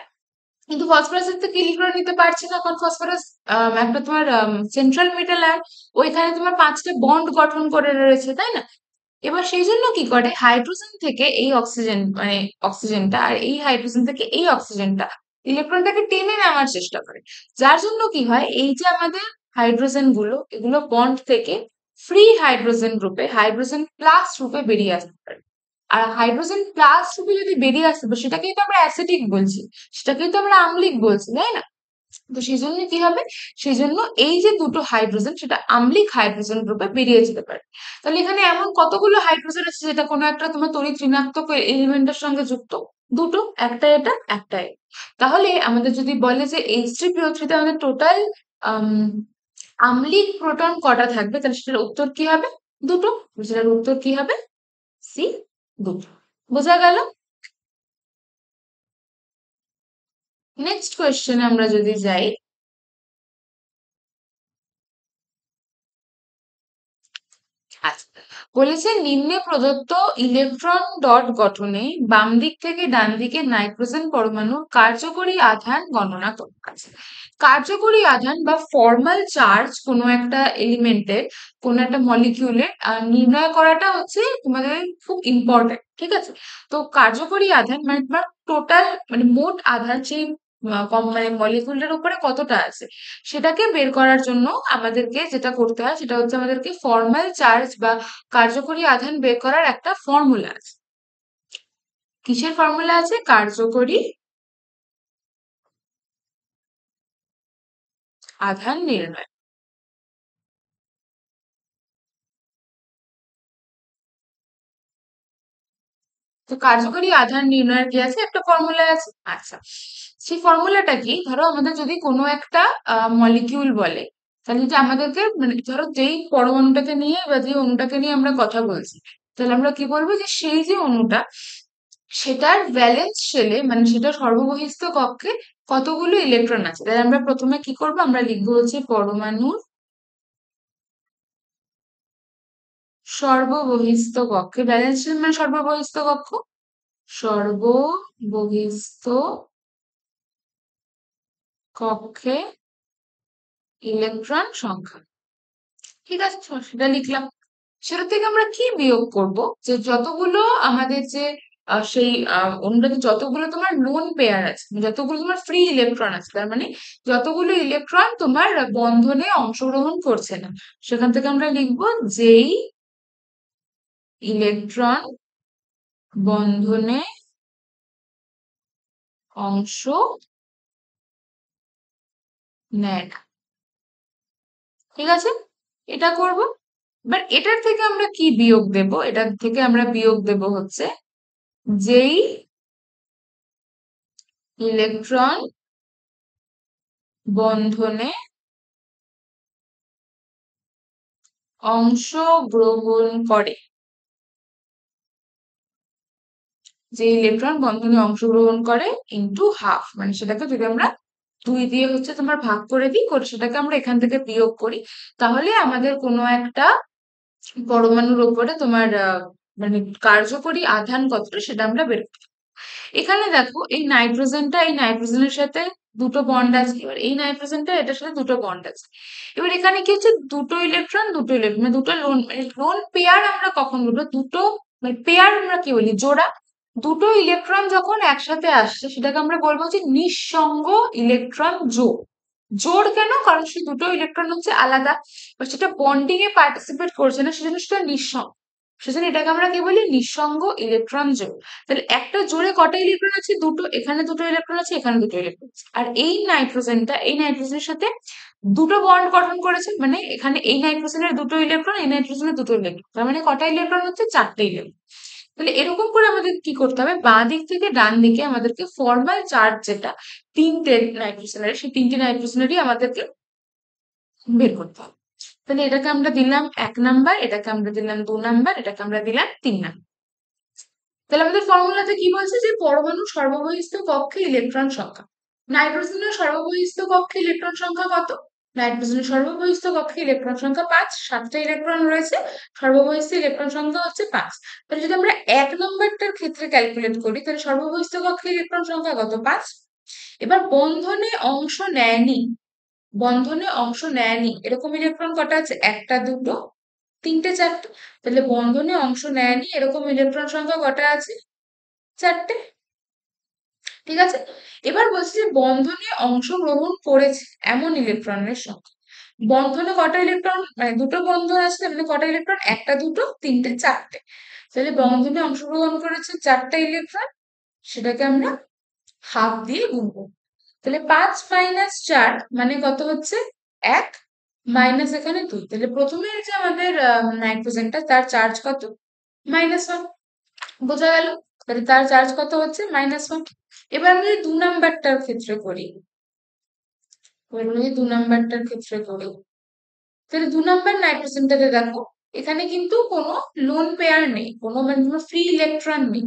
কিন্তু ফসফরাসের থেকে ইলেকট্রন নিতে পারছে না, কারণ ফসফরাস একটা তোমার সেন্ট্রাল মেটাল, আর ওইখানে তোমার 5টা বন্ড গঠন করে রয়েছে, তাই না? এবার সেই জন্য কি করে, হাইড্রোজেন থেকে এই অক্সিজেন, মানে অক্সিজেনটা, আর এই হাইড্রোজেন থেকে এই অক্সিজেনটা ইলেকট্রনটাকে টেনে নেওয়ার চেষ্টা করে। যার জন্য কি হয়, এই যে আমাদের হাইড্রোজেন গুলো, এগুলো বন্ড থেকে ফ্রি হাইড্রোজেন রূপে, হাইড্রোজেন প্লাস রূপে বেরিয়ে আসতে পারে। আর হাইড্রোজেন প্লাস রূপে যদি বেরিয়ে আসতে পারে, সেটাকেই তো আমরা অ্যাসিডিক বলছি, সেটাকেই তো আমরা আম্লিক বলছি, তাই না? তো সেই জন্য কি হবে, সেই জন্য এই যে দুটো হাইড্রোজেন, সেটা আম্লিক হাইড্রোজেন রূপে বেরিয়ে যেতে পারে। তাহলে এখানে এমন কতগুলো হাইড্রোজেন আছে যেটা কোনো একটা তোমার তড়িৎ ঋণাত্মক এলিমেন্টের সঙ্গে যুক্ত, দুটো, একটা এটা একটা এটা। তাহলে আমাদের যদি বলে যে H3PO3 তে আমাদের টোটাল আম্লিক প্রোটন কটা থাকবে, তাহলে সেটার উত্তর কি হবে, দুটো। সেটার উত্তর কি হবে, সি, দুটো। বোঝা গেল? নেক্সট কোয়েশ্চেনে আমরা যদি যাই, আচ্ছা, বলেছে নিম্নে প্রদত্ত ইলেকট্রন ডট গঠনে বাম দিক থেকে ডান দিকে নাইট্রোজেন পরমাণুর কার্যকরী আধান গণনা করো। আচ্ছা, কার্যকরী আধান বা ফর্মাল চার্জ কোনো একটা এলিমেন্টের, কোনো একটা মলিকিউলের নির্ণয় করাটা হচ্ছে তোমাদের খুব ইম্পর্টেন্ট। ঠিক আছে, তো কার্যকরী আধান মানে তোমার টোটাল, মানে মোট আধান সেই মানে মলিকিউলের উপরে কতটা আছে, সেটাকে বের করার জন্য আমাদেরকে যেটা করতে হয়, সেটা হচ্ছে আমাদেরকে ফর্মাল চার্জ বা কার্যকরী আধান বের করার একটা ফর্মুলা আছে। কিসের ফর্মুলা আছে, কার্যকরী আধান নির্ণয়। তো কার্যকরী আধান নির্ণয়ের কি আছে, একটা ফর্মুলা আছে। আচ্ছা, সেই ফর্মুলাটা কি, ধরো আমাদের যদি কোনো একটা মলিকিউল বলে, তাহলে যে আমাদেরকে, মানে ধরো যেই পরমাণুটাকে নিয়ে বা যে অণুটাকে নিয়ে আমরা কথা বলছি, তাহলে আমরা কি বলবো, যে সেই যে অণুটা, সেটার ভ্যালেন্স শেলে, মানে সেটার সর্ববহিস্থ কক্ষে কতগুলো ইলেকট্রন আছে। তাহলে আমরা প্রথমে কি করব, আমরা লিখবো হচ্ছে পরমাণুর সর্ববহিস্থ কক্ষে, ভ্যালেন্স শেল মানে সর্ববহিস্থ কক্ষ, সর্ববহিস্থ কক্ষে ইলেকট্রন সংখ্যা। ঠিক আছে, সেটা লিখলাম। সেটা থেকে আমরা কি বিয়োগ করব? যে যতগুলো আমাদের যে সেই অনুটাতে যতগুলো তোমার লোন পেয়ার আছে, যতগুলো তোমার ফ্রি ইলেকট্রন আছে, তার মানে যতগুলো ইলেকট্রন তোমার বন্ধনে অংশগ্রহণ করছে না, সেখান থেকে আমরা লিখবো যেই ইলেকট্রন বন্ধনে অংশ নেয় না। ঠিক আছে, এটা করব। বাট এটার থেকে আমরা কি বিয়োগ দেব? এটার থেকে আমরা বিয়োগ দেব হচ্ছে যেই ইলেকট্রন বন্ধনে অংশগ্রহণ করে, যে ইলেকট্রন বন্ধনে অংশগ্রহণ করে ইনটু হাফ, মানে সেটাকে যদি আমরা 2 দিয়ে হচ্ছে তোমার ভাগ করে দিই, করে সেটাকে আমরা এখান থেকে বিয়োগ করি, তাহলে আমাদের কোনো একটা পরমাণুর উপরে তোমার মানে কার্যকরী আধান কতটা সেটা আমরা বের করব। এখানে দেখো এই নাইট্রোজেনের সাথে দুটো বন্ড আছে, এবার এই নাইট্রোজেনটা এটার সাথে দুটো বন্ড আছে। এবার এখানে কি হচ্ছে, দুটো ইলেকট্রন মানে দুটো লোন, মানে লোন পেয়ার আমরা কখন বলবো? দুটো মানে পেয়ার আমরা কি বলি? জোড়া। দুটো ইলেকট্রন যখন একসাথে আসছে সেটাকে আমরা বলবো যে নিঃসঙ্গ ইলেকট্রন জোড়। জোড় কেন? কারণ সে দুটো ইলেকট্রন হচ্ছে আলাদা, বা সেটা বন্ডিং এ পার্টিসিপেট করছে না, সেজন্য সেটা নিঃসঙ্গ। সেজন্য এটাকে আমরা কি বলি? নিঃসঙ্গ ইলেকট্রন জোড়। তাহলে একটা জোড়ে কটা ইলেকট্রন আছে? দুটো। এখানে দুটো ইলেকট্রন আছে, এখানে দুটো ইলেকট্রন আছে। আর এই নাইট্রোজেনের সাথে দুটো বন্ড গঠন করেছে, মানে এখানে এই নাইট্রোজেনের দুটো ইলেকট্রন, এই নাইট্রোজেনের দুটো ইলেকট্রন, তার মানে কটা ইলেকট্রন হচ্ছে? চারটে ইলেকট্রন। তাহলে এরকম করে আমাদের কি করতে হবে? বাঁ দিক থেকে ডান দিকে আমাদেরকে ফর্মাল চার্জ যেটা তিনটে নাইট্রোজেনের, সেই তিনটে নাইট্রোজেনেরই আমাদেরকে বের করতে হবে। তাহলে এটাকে আমরা দিলাম 1 নাম্বার, এটাকে আমরা দিলাম 2 নাম্বার, এটাকে আমরা দিলাম 3 নাম্বার। তাহলে আমাদের ফর্মুলাতে কি বলছে? যে পরমাণুর সর্ববহিস্থ কক্ষে ইলেকট্রন সংখ্যা। নাইট্রোজেনের সর্ববহিস্থ কক্ষে ইলেকট্রন সংখ্যা কত? নাইট্রোজেনের সর্ববহিস্থ কক্ষে ইলেকট্রন সংখ্যা 5, 7টা ইলেকট্রন রয়েছে, সর্ববহিস্থ ইলেকট্রন সংখ্যা হচ্ছে 5। তাহলে যদি আমরা 1 নম্বরটার ক্ষেত্রে ক্যালকুলেট করি, তাহলে সর্ববহিস্থ কক্ষে ইলেকট্রন সংখ্যা কত? 5। এবার বন্ধনে অংশ নেয়নি এরকম ইলেকট্রন কটা আছে? একটা, দুটো, তিনটে, চারটে। তাহলে বন্ধনে অংশ নেয়নি এরকম ইলেকট্রন সংখ্যা কটা আছে? চারটে। ঠিক আছে, এবার বলছি যে বন্ধনে অংশগ্রহণ করেছে এমন ইলেকট্রনের সংখ্যা। বন্ধনে কটা ইলেকট্রন, মানে দুটো বন্ধন আছে, মানে কটা ইলেকট্রন? একটা, দুটো, তিনটে, চারটে। তাহলে বন্ধনে অংশগ্রহণ করেছে 4টা ইলেকট্রন, সেটাকে আমরা হাফ দিয়ে গুণ করব। তাহলে 5 - 4 মানে কত হচ্ছে? 1, মাইনাস এখানে 2। তাহলে প্রথমে যে আমাদের নাইট্রোজেনটা, তার চার্জ কত? -1। বোঝা গেল? তাহলে তার চার্জ কত হচ্ছে? -1। এবার আমি যদি 2 নাম্বারটার ক্ষেত্রে করি, তাহলে 2 নাম্বার নাইট্রোজেনটাতে দেখো, এখানে কিন্তু কোনো লোন পেয়ার নেই, কোনো মানে কোনো ফ্রি ইলেকট্রন নেই।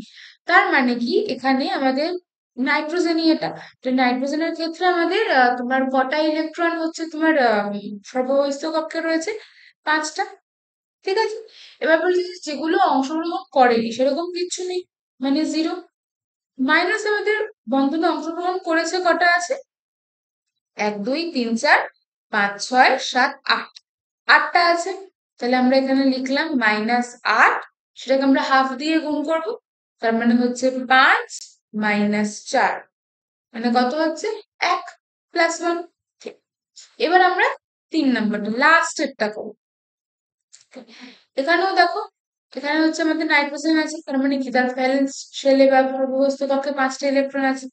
তার মানে কি এখানে আমাদের নাইট্রোজেনই এটা। তো নাইট্রোজেনের ক্ষেত্রে আমাদের তোমার কটা ইলেকট্রন হচ্ছে তোমার সর্ববহিস্থ কক্ষে রয়েছে? 5টা। ঠিক আছে, এবার বলছি যে যেগুলো অংশগ্রহণ করেনি সেরকম কিচ্ছু নেই, মানে 0। মাইনাস আমাদের বন্ধনে অংশগ্রহণ করেছে কটা আছে? 1, 2, 3, 4, 5, 6, 7, 8। 8টা আছে। তাহলে আমরা এখানে লিখলাম -8, সেটাকে আমরা হাফ দিয়ে গুণ করব। তার মানে হচ্ছে 5 - 4, মানে কত হচ্ছে? 1 + 1। ঠিক। এবার আমরা 3 নাম্বারটা লাস্টেরটা করব। এখানেও দেখো, এখানে হচ্ছে আমাদের নাইট্রোজেন আছে, তার মানে কি তার ভ্যালেন্স শেলে বা ভূবস্থ কক্ষে 5টা ইলেকট্রন আছে।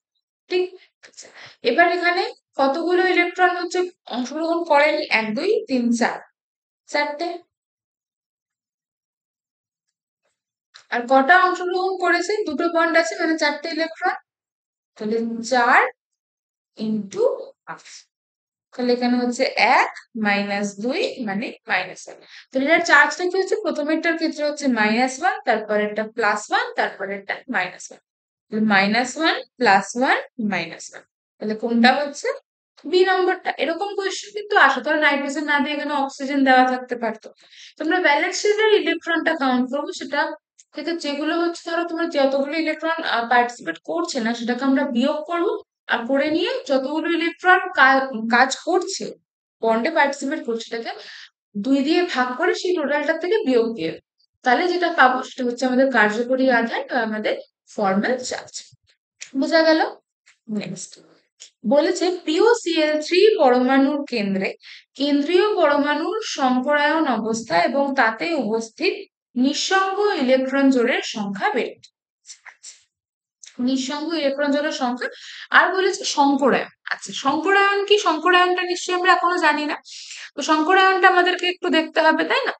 ঠিক আছে। এবার এখানে কতগুলো ইলেকট্রন হচ্ছে অংশগ্রহণ করেনি? 1, 2, 3, 4, 4টে। আর কটা অংশগ্রহণ করেছে? দুটো বন্ড আছে, মানে 4টে ইলেকট্রন। তাহলে 4 ইন্টু হাফ। তাহলে এখানে হচ্ছে 1 - 2 মানে -1। তাহলে এটার চার্জটা কি হচ্ছে? প্রথমেরটার ক্ষেত্রে হচ্ছে -1, তারপরেরটা +1, তারপরেরটা -1। -1 +1 -1। তাহলে কোনটা হচ্ছে? বি নম্বরটা। এরকম কোয়েশ্চেন কিন্তু আসে, ধরো নাইট্রোজেন না দিয়ে এখানে অক্সিজেন দেওয়া থাকতে পারতো। তোমরা ব্যালেন্স শিটের ইলেকট্রনটা কাউন্ট করবো, সেটা থেকে যেগুলো হচ্ছে ধরো তোমার যতগুলো ইলেকট্রন পার্টিসিপেট করছে না সেটাকে আমরা বিয়োগ করবো, আর করে নিয়ে যতগুলো ইলেকট্রন কাজ করছে, বন্ডে পার্টিসিপেট করছে, সেটাকে 2 দিয়ে ভাগ করে সেই টোটালটার থেকে বিয়োগ দিয়ে দেব। তাহলে যেটা পাবো সেটা হচ্ছে আমাদের কার্যকরী আধান বা আমাদের ফর্মাল চার্জ। বোঝা গেল? নেক্সট বলেছে PuCl3 পরমাণুর কেন্দ্রে কেন্দ্রীয় পরমাণুর সংকরায়ন অবস্থা এবং তাতে উপস্থিত নিঃসঙ্গ ইলেকট্রন জোড়ের সংখ্যা বেড়ে। নিঃসঙ্গ ইলেকট্রন জোড়ের সংখ্যা। আর বলেছে সংকরায়ন। আচ্ছা, সংকরায়ন কি? সংকরায়নটা নিশ্চয়ই আমরা এখনো জানি না। তো সংকরায়নটা আমাদেরকে একটু দেখতে হবে, তাই না?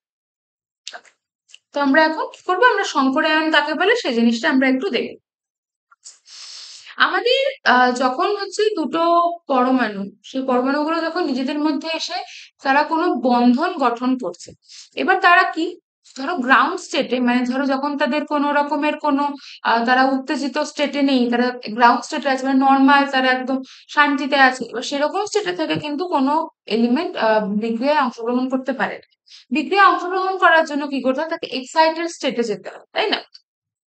তো আমরা এখন কি করবো? আমরা সংকরায়ন কাকে বলে সেই জিনিসটা আমরা একটু দেখব। আমাদের যখন হচ্ছে দুটো পরমাণু, সেই পরমাণুগুলো যখন নিজেদের মধ্যে এসে তারা কোনো বন্ধন গঠন করছে, এবার তারা কি, ধরো গ্রাউন্ড স্টেটে, মানে ধরো যখন তাদের কোনো রকমের কোনো তারা উত্তেজিত স্টেটে নেই, তারা গ্রাউন্ড স্টেটে আছে, মানে নর্মাল, তারা একদম শান্তিতে আছে, এবার সেরকম স্টেটে থেকে কিন্তু কোনো এলিমেন্ট বিক্রিয়ায় অংশগ্রহণ করতে পারে না। বিক্রিয়ায় অংশগ্রহণ করার জন্য কি করতে হয়? তাকে এক্সাইটেড স্টেটে যেতে হয়, তাই না?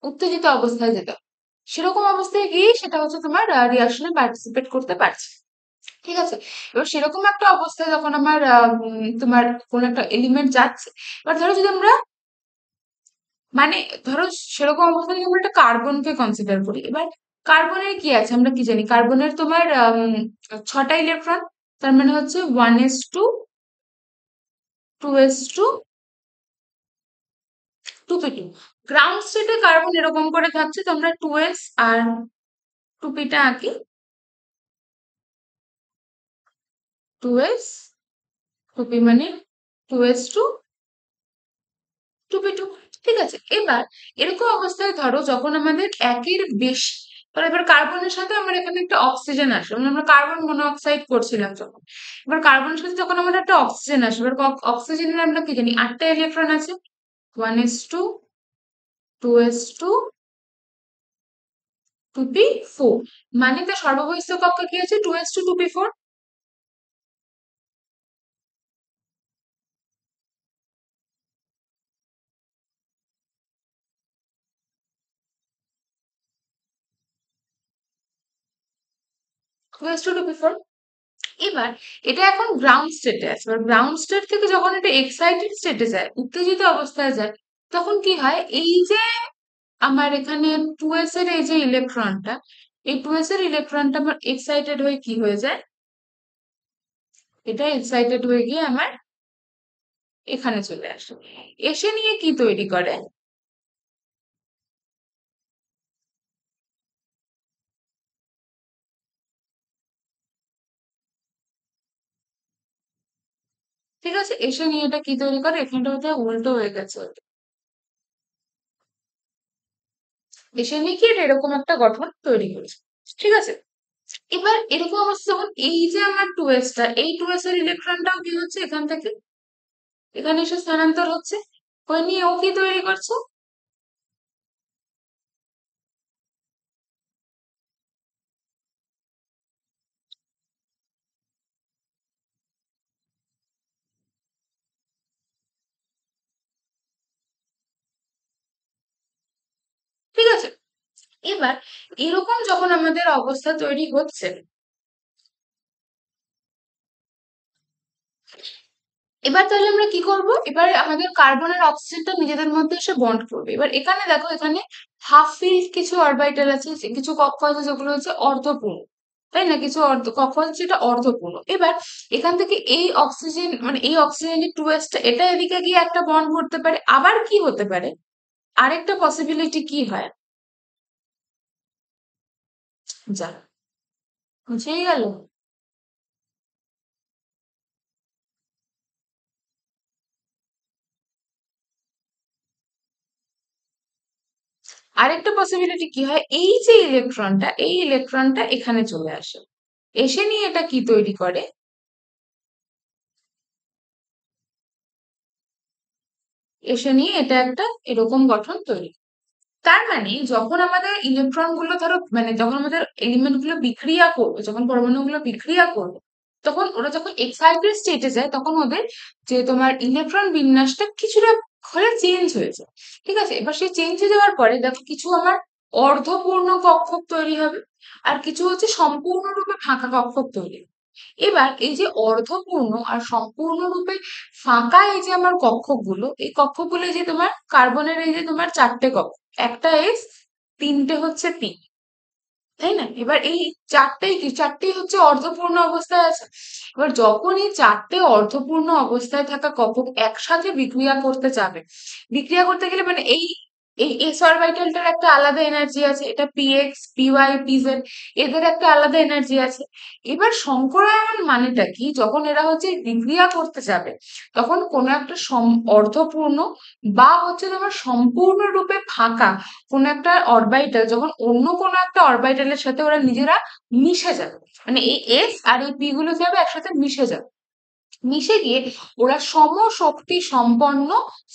উত্তেজিত অবস্থায় যেতে হয়। সেরকম অবস্থায় গিয়ে সেটা হচ্ছে তোমার রিয়াকশনে পার্টিসিপেট করতে পারছে। ঠিক আছে? এবার সেরকম একটা অবস্থায় যখন আমার তোমার কোন একটা এলিমেন্ট যাচ্ছে, এবার ধরো যদি আমরা, মানে ধরো সেরকম অবস্থায় যদি আমরা একটা কার্বনকে কনসিডার করি, এবার কার্বনের কি আছে আমরা কি জানি? কার্বনের তোমার 6টা ইলেকট্রন, তার মানে হচ্ছে 1s2, 2s2, 2p2। গ্রাউন্ড স্টেটে কার্বন এরকম করে থাকছে, তো আমরা 2s আর 2p টা আঁকি। 2s, 2p মানে 2s2, 2p2। ঠিক আছে? এবার এরকম অবস্থায় ধরো যখন আমাদের একের বেশি, ধরো এবার কার্বনের সাথে আমার এখানে একটা অক্সিজেন আসলো, মানে আমরা কার্বন মনোঅক্সাইড করছিলাম যখন, এবার কার্বনের সাথে যখন আমার একটা অক্সিজেন আসবে, এবার অক্সিজেনের আমরা কি জানি? 8টা ইলেকট্রন আছে, 1s2, 2s2, 2p4। মানে তার সর্ববহিঃস্থ কক্ষে কি আছে? 2s2, 2p4। Two two four. এবার এটা এখন গ্রাউন্ড স্টেটে আছে, এবার গ্রাউন্ড স্টেট থেকে যখন এটা এক্সাইটেড স্টেটে যায়, উত্তেজিত অবস্থায় যায়, তখন কি হয়? এই যে আমার এখানে 2s এর এই যে ইলেকট্রনটা, এই 2s এর ইলেকট্রনটা আমার এক্সাইটেড হয়ে কি হয়ে যায়? এটা এক্সাইটেড হয়ে গিয়ে আমার এখানে চলে আসে। এসে নিয়ে কি তৈরি করে? ঠিক আছে? এসে নিয়ে এটা কি তৈরি করে? এখানটা বোধহয় উল্টো হয়ে গেছে। এসে নিয়ে কি এটা এরকম একটা গঠন তৈরি করেছে। ঠিক আছে? এবার এরকম অবস্থা যখন এই যে আমার 2s টা, এই 2s এর ইলেকট্রনটাও কি হচ্ছে? এখান থেকে এখানে এসে স্থানান্তর হচ্ছে, হয়ে নিয়ে ও কি তৈরি করছে? ঠিক আছে? এবার এরকম যখন আমাদের অবস্থা তৈরি হচ্ছে, এবার তাহলে আমরা কি করব? এবার আমাদের কার্বন আর অক্সিজেনটা নিজেদের মধ্যে এসে বন্ড করবে। এবার এখানে দেখো, এখানে হাফ ফিল্ড কিছু অরবিটাল আছে, কিছু কক্ষ আছে যেগুলো হচ্ছে অর্ধপূর্ণ, তাই না? কিছু কক্ষ আছে যেটা অর্ধপূর্ণ। এবার এখান থেকে এই অক্সিজেন, মানে এই অক্সিজেনের 2s টা এটা এদিকে গিয়ে একটা বন্ড করতে পারে। আবার কি হতে পারে? আরেকটা পসিবিলিটি কি হয়? যা, বুঝেই গেল? আরেকটা পসিবিলিটি কি হয়? এই যে ইলেকট্রনটা, এই ইলেকট্রনটা এখানে চলে আসে, এসে নিয়ে এটা কি তৈরি করে? এসে নিয়ে এটা একটা এরকম গঠন তৈরি করে। তার মানে যখন আমাদের ইলেকট্রন গুলো, ধরো মানে যখন আমাদের এলিমেন্ট গুলো বিক্রিয়া করবে, যখন পরমাণুগুলো বিক্রিয়া করবে, তখন ওরা যখন এক্সাইটেড স্টেটে যায়, তখন ওদের যে তোমার ইলেকট্রন বিন্যাসটা কিছুটা হলে চেঞ্জ হয়েছে। ঠিক আছে? এবার সেই চেঞ্জ হয়ে যাওয়ার পরে দেখো কিছু আমার অর্ধপূর্ণ কক্ষক তৈরি হবে, আর কিছু হচ্ছে সম্পূর্ণরূপে ফাঁকা কক্ষক তৈরি হবে। এবার এই যে অর্ধপূর্ণ আর সম্পূর্ণরূপে ফাঁকা এই যে আমার কক্ষগুলো, এই কক্ষগুলো যে তোমার কার্বনের এই যে তোমার চারটে কক্ষ, একটা এস, তিনটে হচ্ছে পি, তাই না? এবার এই চারটেই কি, চারটেই হচ্ছে অর্ধপূর্ণ অবস্থায় আছে। এবার যখন এই চারটে অর্ধপূর্ণ অবস্থায় থাকা কক্ষক একসাথে বিক্রিয়া করতে যাবে, বিক্রিয়া করতে গেলে মানে এই এই এস অরবিটালটার একটা আলাদা এনার্জি আছে, এটা পিএক্স পিওয়াই পিজেড, এদের একটা আলাদা এনার্জি আছে। এবার সংকরায়ন মানেটা কি, যখন এরা হচ্ছে বিক্রিয়া করতে যাবে তখন কোনো একটা অর্ধপূর্ণ বা হচ্ছে তোমার সম্পূর্ণরূপে ফাঁকা কোন একটা অরবিটাল যখন অন্য কোনো একটা অরবিটালের সাথে ওরা নিজেরা মিশে যাবে, মানে এই এস আর এই পি গুলো যাবে একসাথে মিশে যাবে, মিশে গিয়ে ওরা সমশক্তি সম্পন্ন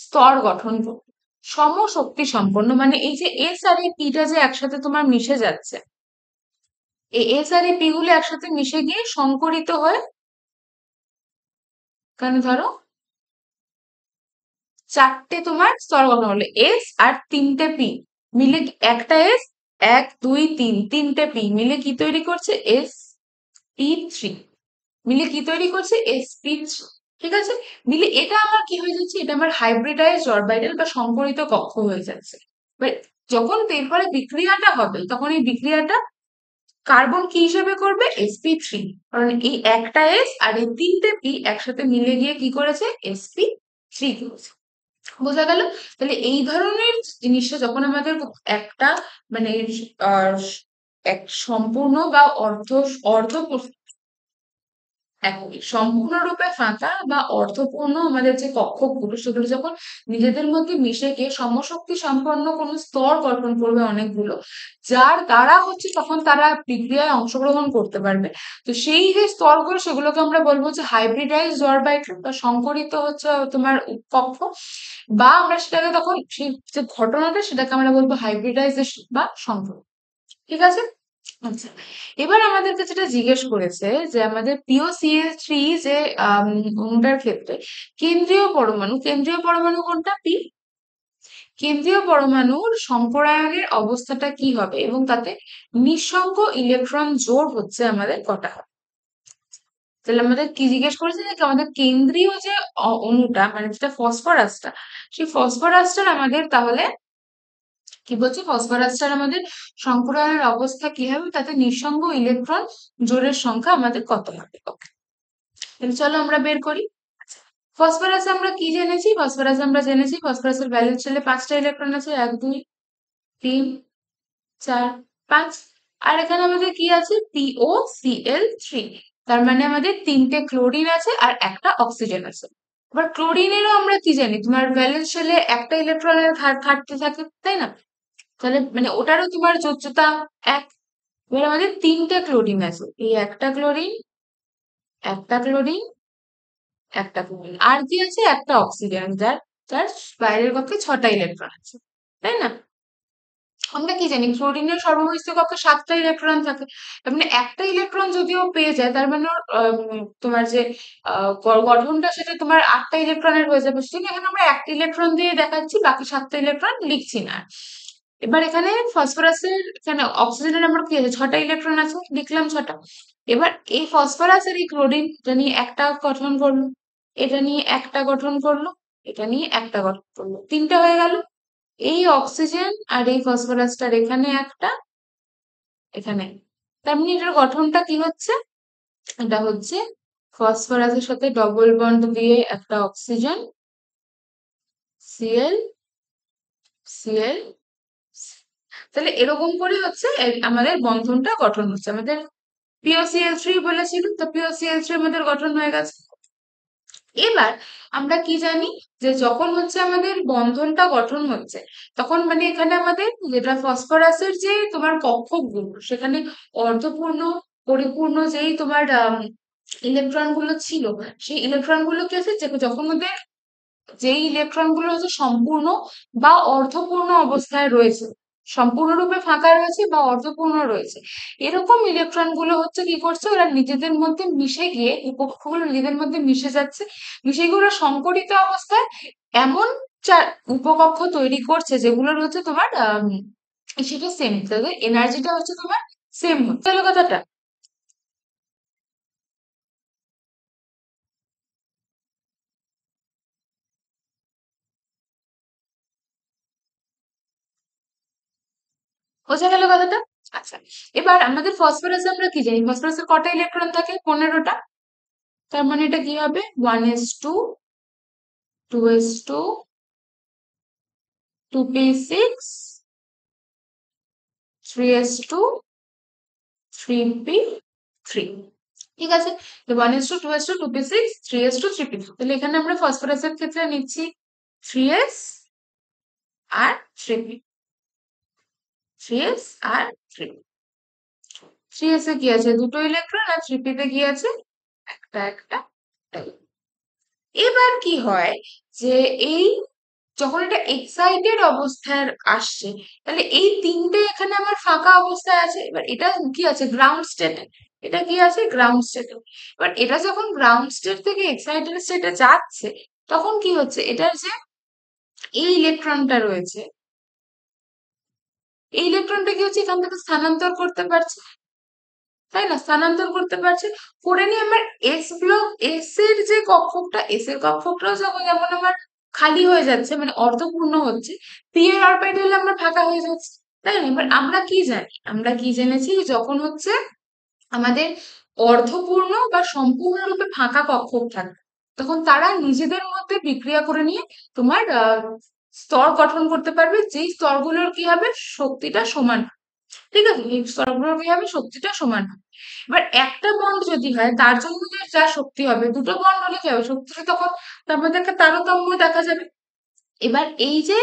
স্তর গঠন করবে। সমশক্তি সম্পন্ন মানে এই যে এস আর এই পিটা যে একসাথে তোমার মিশে যাচ্ছে, এই এস আর এই পি গুলো একসাথে মিশে গিয়ে সংকরিত হয়ে, কারণ ধরো চারটে তোমার স্তর গঠন হলো, এস আর তিনটে পি মিলে একটা এস, এক দুই তিন, তিনটে পি মিলে কি তৈরি করছে, এস পি থ্রি, মিলে কি তৈরি করছে, এস পি থ্রি। ঠিক আছে, মিলে এটা আমার কি হয়ে যাচ্ছে, এটা আমার হাইব্রিডাইজড অরবিটাল বা সংকরিত কক্ষ হয়ে যাচ্ছে। But যখন এরপরে বিক্রিয়াটা হবে তখন এই বিক্রিয়াটা কার্বন কি হিসেবে করবে, এসপি থ্রি, কারণ এই একটা এস আর এই তিনটে পি একসাথে মিলে গিয়ে কি করেছে, এসপি থ্রি করেছে। বোঝা গেল? তাহলে এই ধরনের জিনিসটা যখন আমাদের একটা মানে আহ এক সম্পূর্ণ বা অর্ধ একই সম্পূর্ণরূপে ফাঁকা বা অর্ধপূর্ণ আমাদের যে কক্ষগুলো সেগুলো যখন নিজেদের মধ্যে মিশে গিয়ে সমশক্তি সম্পন্ন কোনো স্তর গঠন করবে অনেকগুলো, যার দ্বারা হচ্ছে তখন তারা বিক্রিয়ায় অংশগ্রহণ করতে পারবে। তো সেই যে স্তরগুলো সেগুলোকে আমরা বলবো যে হাইব্রিডাইজড অরবিটাল বা সংকরিত হচ্ছে তোমার কক্ষ, বা আমরা সেটাকে তখন সেই যে ঘটনাটা সেটাকে আমরা বলবো হাইব্রিডাইজেশন বা সংকর। ঠিক আছে? আচ্ছা, এবার আমাদেরকে যেটা জিজ্ঞেস করেছে যে আমাদের POCl3 যে অণুটার ক্ষেত্রে কেন্দ্রীয় পরমাণু কোনটা, পি, কেন্দ্রীয় পরমাণুর সংকরায়নের অবস্থাটা কি হবে এবং তাতে নিঃসঙ্গ ইলেকট্রন জোড় হচ্ছে আমাদের কটা হবে। তাহলে আমাদের কি জিজ্ঞেস করেছে যে আমাদের কেন্দ্রীয় যে অণুটা মানে যেটা ফসফরাসটা, সেই ফসফরাসটার আমাদের তাহলে কি বলছে, ফসফরাসটার আমাদের সংকরায়নের অবস্থা কি হবে, তাতে নিঃসঙ্গ ইলেকট্রন জোড়ের সংখ্যা আমাদের কত হবে। ওকে, তাহলে চলো আমরা বের করি। ফসফরাস আমরা কি জেনেছি, ফসফরাস আমরা জেনেছি ফসফরাসের ভ্যালেন্স শেলে পাঁচটা ইলেকট্রন আছে, এক দুই তিন চার পাঁচ। আর এখানে আমাদের কি আছে, POCl3, তার মানে আমাদের তিনটে ক্লোরিন আছে আর একটা অক্সিজেন আছে। এবার ক্লোরিনেরও আমরা কি জানি, তোমার ভ্যালেন্স শেলে একটা ইলেকট্রনের ঘাটতি থাকে, তাই না? তাহলে মানে ওটারও তোমার যোজ্যতা এক। এবার আমাদের তিনটে ক্লোরিন আছে, এই একটা ক্লোরিন, একটা ক্লোরিন, একটা ক্লোরিন, আর কি আছে, একটা অক্সিজেন, যার যার বাইরের কক্ষে ছটা ইলেকট্রন আছে, তাই না? আমরা কি জানি ক্লোরিনের সর্বমস্ত কক্ষে সাতটা ইলেকট্রন থাকে, তার মানে একটা ইলেকট্রন যদিও পেয়ে যায় তার মানে ওর, তোমার যে গঠনটা সেটা তোমার আটটা ইলেকট্রনের হয়ে যাবে, সেটা এখানে আমরা একটা ইলেকট্রন দিয়ে দেখাচ্ছি, বাকি সাতটা ইলেকট্রন লিখছি না। এবার এখানে ফসফরাসের, এখানে অক্সিজেনের আমার কি আছে, ছটা ইলেকট্রন আছে, লিখলাম ছটা। এবার এই ফসফরাস আর এই ক্লোরিন এটা নিয়ে একটা গঠন করলো, এটা নিয়ে একটা গঠন করলো, এটা নিয়ে একটা গঠন করলো, তিনটা হয়ে গেল। এই অক্সিজেন আর এই ফসফরাসটার এখানে একটা, এখানে, তার মানে এটার গঠনটা কি হচ্ছে, এটা হচ্ছে ফসফরাসের সাথে ডবল বন্ড দিয়ে একটা অক্সিজেন, সিএল সিএল, তাহলে এরকম করে হচ্ছে আমাদের বন্ধনটা গঠন হচ্ছে, আমাদের POCl3 বলেছিল, তো POCl3 আমাদের গঠন হয়ে গেছে। এবার আমরা কি জানি যে যখন হচ্ছে আমাদের বন্ধনটা গঠন হচ্ছে তখন মানে এখানে আমাদের যেটা ফসফরাসের যে তোমার কক্ষকগুলো সেখানে অর্ধপূর্ণ পরিপূর্ণ যেই তোমার ইলেকট্রন গুলো ছিল, সেই ইলেকট্রন গুলো কি আছে, যখন আমাদের যেই ইলেকট্রন গুলো হচ্ছে সম্পূর্ণ বা অর্ধপূর্ণ অবস্থায় রয়েছে, সম্পূর্ণরূপে ফাঁকা রয়েছে বা অর্ধপূর্ণ রয়েছে, এরকম ইলেকট্রন গুলো হচ্ছে কি করছে, ওরা নিজেদের মধ্যে মিশে গিয়ে এই কক্ষগুলো নিজেদের মধ্যে মিশে যাচ্ছে, মিশে গিয়ে ওরা সংকরিত অবস্থায় এমন উপকক্ষ তৈরি করছে যেগুলোর হচ্ছে তোমার সেটা সেম, তাদের এনার্জিটা হচ্ছে তোমার সেম হচ্ছে, তাহলে কথাটা বোঝা গেল কথাটা? আচ্ছা, এবার আমাদের ফসফরাসে আমরা কি জানি? ফসফরাসের কটা ইলেকট্রন থাকে? 15টা। তার মানে এটা কি হবে? 1s2, 2s2, 2p6, 3s2, 3p3। ঠিক আছে? তো 1s2, 2s2, 2p6, 3s2, 3p3। তাহলে এখানে আমরা ফসফরাসের ক্ষেত্রে নিচ্ছি 3s আর 3p, 3s আর 3p। 3s এ কি আছে? দুটো ইলেকট্রন, আর 3p তে কি আছে? একটা একটা। এবার কি হয় যে এই যখন এটা এক্সাইটেড অবস্থায় আসছে, তাহলে এই তিনটে এখানে আমার ফাঁকা অবস্থায় আছে। এবার এটা কি আছে? গ্রাউন্ড স্টেটে। এটা কি আছে? গ্রাউন্ড স্টেটে। এবার এটা যখন গ্রাউন্ড স্টেট থেকে এক্সাইটেড স্টেটে যাচ্ছে, তখন কি হচ্ছে? এটার যে এই ইলেকট্রনটা রয়েছে, এই ইলেকট্রনটা কি হচ্ছে? এখান থেকে স্থানান্তর করতে পারছে, তাই না? স্থানান্তর করতে পারছে। করে নিয়ে আমার এস ব্লক, এস এর যে কক্ষকটা, এস এর কক্ষকটাও যখন যেমন আমার খালি হয়ে যাচ্ছে, মানে অর্ধপূর্ণ হচ্ছে, পি এর অরবিটাল আমরা ফাঁকা হয়ে যাচ্ছে, তাই না? এবার আমরা কি জানি? আমরা কি জেনেছি? যখন হচ্ছে আমাদের অর্ধপূর্ণ বা সম্পূর্ণরূপে ফাঁকা কক্ষক থাকে, তখন তারা নিজেদের মধ্যে বিক্রিয়া করে নিয়ে তোমার স্তর গঠন করতে পারবে, যেই স্তরগুলোর কি হবে? শক্তিটা সমান। ঠিক আছে? এই স্তরগুলোর কি হবে? শক্তিটা সমান হবে। এবার একটা বন্ড যদি হয়, তার জন্য যে যা শক্তি হবে, দুটো বন্ড হলে কি হবে? শক্তিটা তখন তার মধ্যে একটা তারতম্য দেখা যাবে। এবার এই যে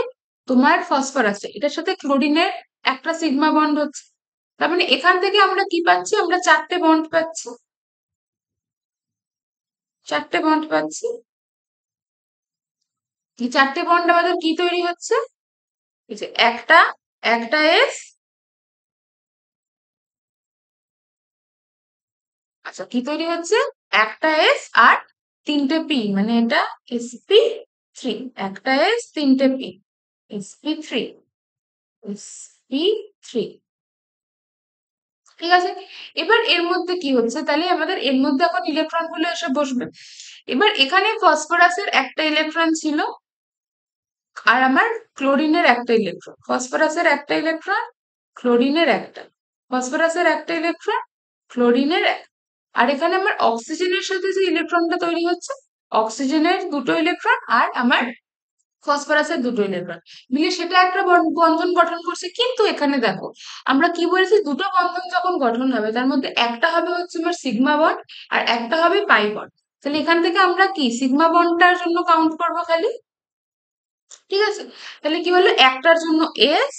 তোমার ফসফরাস, এটার সাথে ক্লোরিনের একটা সিগমা বন্ড হচ্ছে। তার মানে এখান থেকে আমরা কি পাচ্ছি? আমরা চারটে বন্ড পাচ্ছি, চারটে বন্ড পাচ্ছি। এই চারটে বন্ড আমাদের কি তৈরি হচ্ছে? এই যে একটা, একটা এস, আচ্ছা কি তৈরি হচ্ছে? একটা এস আর তিনটে পি, মানে এটা sp3। একটা এস, তিনটে পি, sp3, sp3। ঠিক আছে? এবার এর মধ্যে কি হচ্ছে? তাহলে আমাদের এর মধ্যে এখন ইলেকট্রন গুলো এসে বসবে। এবার এখানে ফসফরাসের একটা ইলেকট্রন ছিল, আর আমার ক্লোরিনের একটা ইলেকট্রন। ফসফরাসের একটা ইলেকট্রন, ক্লোরিনের একটা। ফসফরাসের একটা ইলেকট্রন, ক্লোরিনের একটা। আর এখানে আমার অক্সিজেনের সাথে যে ইলেকট্রনটা তৈরি হচ্ছে, অক্সিজেনের দুটো ইলেকট্রন, আর আমার ফসফরাসের দুটো ইলেকট্রন মিলে সেটা একটা বন্ধন গঠন করছে। কিন্তু এখানে দেখো, আমরা কি বলেছি? দুটো বন্ধন যখন গঠন হবে, তার মধ্যে একটা হবে হচ্ছে আমার সিগমা বন্ড, আর একটা হবে পাই বন্ড। তাহলে এখান থেকে আমরা কি সিগমা বন্ডটার জন্য কাউন্ট করবো খালি। ঠিক আছে? তাহলে কি হলো? একটার জন্য এস,